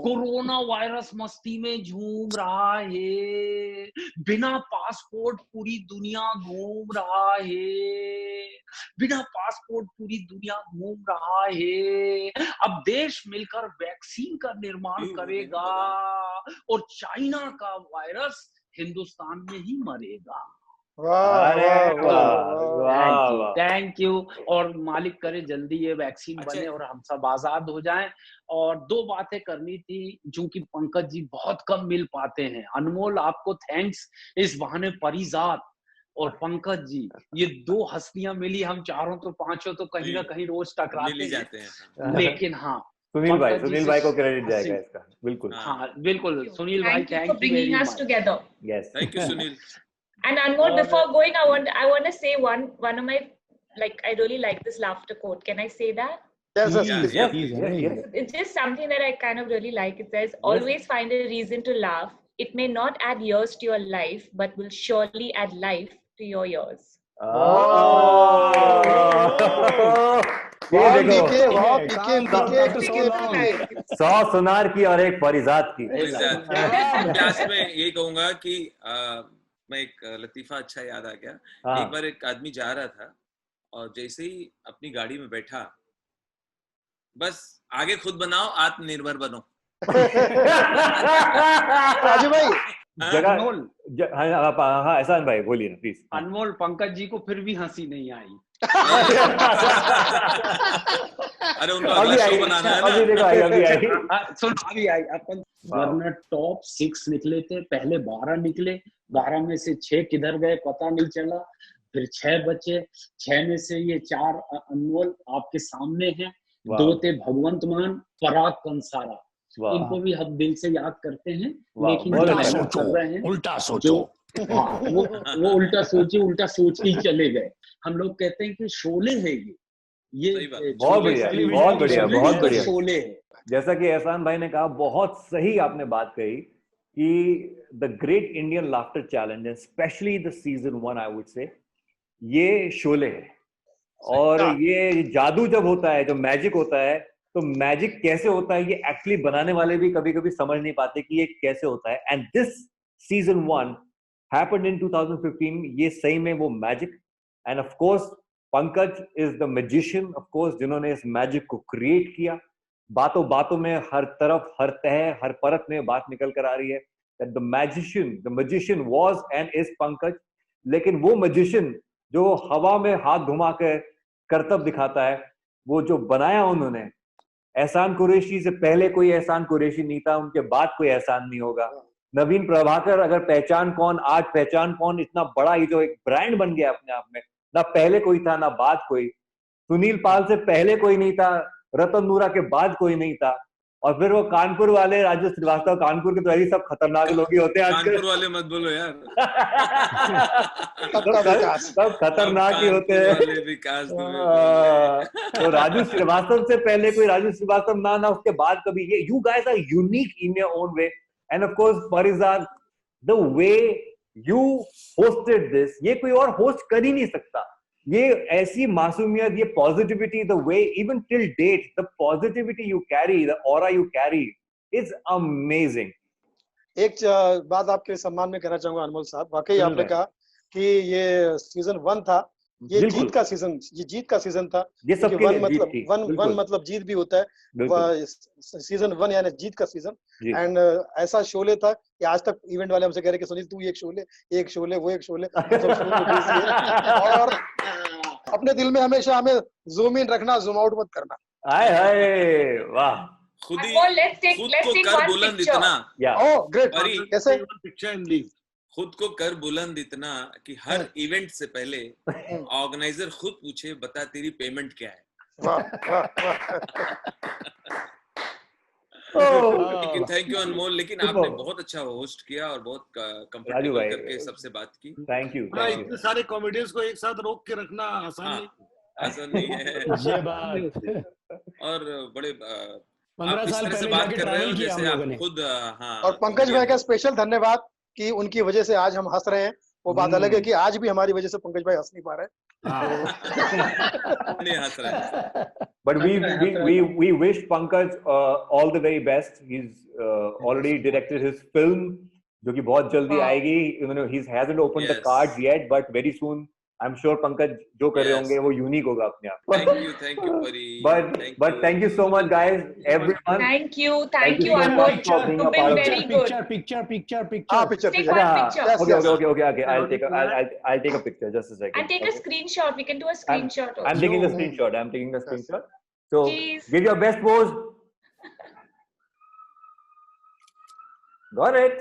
कोरोना वायरस मस्ती में झूम रहा है, बिना पासपोर्ट पूरी दुनिया घूम रहा है, बिना पासपोर्ट पूरी दुनिया घूम रहा है। अब देश मिलकर वैक्सीन का निर्माण करेगा और चाइना का वायरस हिंदुस्तान में ही मरेगा। Thank you. और मालिक करे जल्दी ये वैक्सीन बने और हम सब आजाद हो जाएं। और 2 बातें करनी थी, जो कि पंकज जी बहुत कम मिल पाते हैं। अनमोल, आपको थैंक्स, इस बहाने परिजात और पंकज जी, ये 2 हस्तियां मिली, हम चारों तो पांचों तो कहीं ना कहीं रोज टकराते हैं, लेकिन हाँ
सुनील भाई को क्रेडिट जाएगा इसका। बिल्कुल,
हाँ बिल्कुल सुनील भाई,
thank you very much.
Yes,
thank you Sunil.
And Anmol, before going, I want to say one of my, like, I really like this laughter quote. Can I say that?
Yes.
It's just something that I kind of really like. It says, always find a reason to laugh. It may not add years to your life, but will surely add life to your years.
ये देखो, 100 सुनार की और 1 परिजात की।
क्लास में यही कहूंगा कि मैं एक लतीफा अच्छा याद आ गया।
हाँ।
एक बार एक आदमी जा रहा था और जैसे ही अपनी गाड़ी में बैठा, बस आगे खुद बनाओ, आत्मनिर्भर बनो।
राजू भाई
जगह
अनमोल
हाँ एहसान भाई बोलिए ना प्लीज।
अनमोल पंकज जी को फिर भी हंसी नहीं आई।
अरे उनको अगला शो बनाना है ना।
अभी देखो आई, अभी आई।
सुन अभी आई अपन, वरना टॉप 6 निकले थे, पहले 12 निकले, 12 में से 6 किधर गए पता नहीं चला, फिर 6 बचे, 6 में से ये 4 अनमोल आपके सामने हैं, 2 थे भगवंत मान, पराग कंसारा, इनको भी हम दिल से याद करते हैं, लेकिन जो मेहनत कर रहे हैं,
उल्टा सोचो,
हाँ, वो उल्टा सोच ही चले गए। हम लोग कहते हैं कि शोले है ये
बहुत बढ़िया, बहुत बढ़िया, बहुत बढ़िया।
शोले है।
जैसा कि एहसान भाई ने कहा, बहुत सही आपने बात कही कि the great Indian laughter challenge, specially the season 1 I would say, ये शोले है। और ये जादू जब होता है, जो मैजिक होता है, तो मैजिक कैसे होता है ये एक्चुअली बनाने वाले भी कभी कभी समझ नहीं पाते कि ये कैसे होता है। And this season 1 happened in 2015। ये सही में वो magic, and of course Pankaj is the magician, of course, जिन्होंने इस मैजिक को क्रिएट किया। बातों बातों में, हर तरफ, हर तह, हर परत में बात निकल कर आ रही है that the magician was and is Pankaj. लेकिन वो मैजिशियन जो हवा में हाथ घुमा कर करतब दिखाता है, वो जो बनाया उन्होंने, एहसान कुरैशी से पहले कोई एहसान कुरैशी नहीं था, उनके बाद कोई एहसान नहीं होगा। नवीन प्रभाकर अगर पहचान कौन, आज पहचान कौन, इतना बड़ा ये जो एक ब्रांड बन गया अपने आप में, ना पहले कोई था ना बाद कोई। सुनील पाल से पहले कोई नहीं था, रतन नूरा के बाद कोई नहीं था, और फिर वो कानपुर वाले राजू श्रीवास्तव, कानपुर के तो यही सब खतरनाक लोग ही होते हैं आजकल।
कानपुर वाले मत बोलो यार।
सब खतरनाक ही होते हैं। तो राजू श्रीवास्तव से पहले कोई राजू श्रीवास्तव ना उसके बाद कभी। Yeah you guys are unique in your own way, and of course Farizad, the way you hosted this, ये कोई और होस्ट कर ही नहीं सकता। ये ऐसी मासूमियत, ये positivity, the way even till date, the positivity you carry, the aura you carry is amazing.
एक बात आपके सम्मान में कहना चाहूंगा अनमोल साहब, वाकई आपने कहा कि ये सीजन 1 था, ये जीत का सीजन था।
ये सबके लिए जीत थी।
वन मतलब जीत भी होता है, सीजन 1 यानी जीत का सीजन। एंड ऐसा शोले था कि आज तक इवेंट वाले हमसे कह रहे कि सुनील तू एक शोले वो एक शोले और अपने दिल में हमेशा हमें जूम इन रखना, जूम आउट मत करना।
हाय हाय, वाह।
खुद को कर बुलंद इतना,
ओह ग्रेट, कैसे
पिक्चर एंड लीव,
खुद को कर बुलंद इतना कि हर इवेंट से पहले ऑर्गेनाइजर खुद पूछे, बता तेरी पेमेंट क्या है। लेकिन थैंक यू अनमोल, लेकिन आपने बहुत अच्छा होस्ट किया और बहुत कंफर्टेबल करके सबसे बात की।
Thank you.
इतने सारे कॉमेडियंस को एक साथ रोक के रखना आसान नहीं है।
ये बात।
और बड़े
15 साल पहले
बात कर रहे हो
जैसे
जैसे आप खुद। हाँ,
और पंकज भाई का स्पेशल धन्यवाद कि उनकी वजह से आज हम हंस रहे हैं। वो बात अलग है कि आज भी हमारी वजह से पंकज भाई हंस नहीं पा रहे हैं।
But we wish Pankaj all the very best. He's already directed his film, जो कि बहुत जल्दी आएगी. You know, he hasn't opened the cards yet, but very soon I'm sure Pankaj जो कर रहे होंगे वो यूनिक होगा अपने आप.
Thank you, Pari.
But thank you so much, guys, everyone.
Thank you, Anmol. You've been very good.
Picture.
Take one picture.
Okay. I'll take a picture. Just a second.
And take a screenshot. We can do a screenshot also.
I'm taking a screenshot. So
Jeez.
give your best pose. Got it.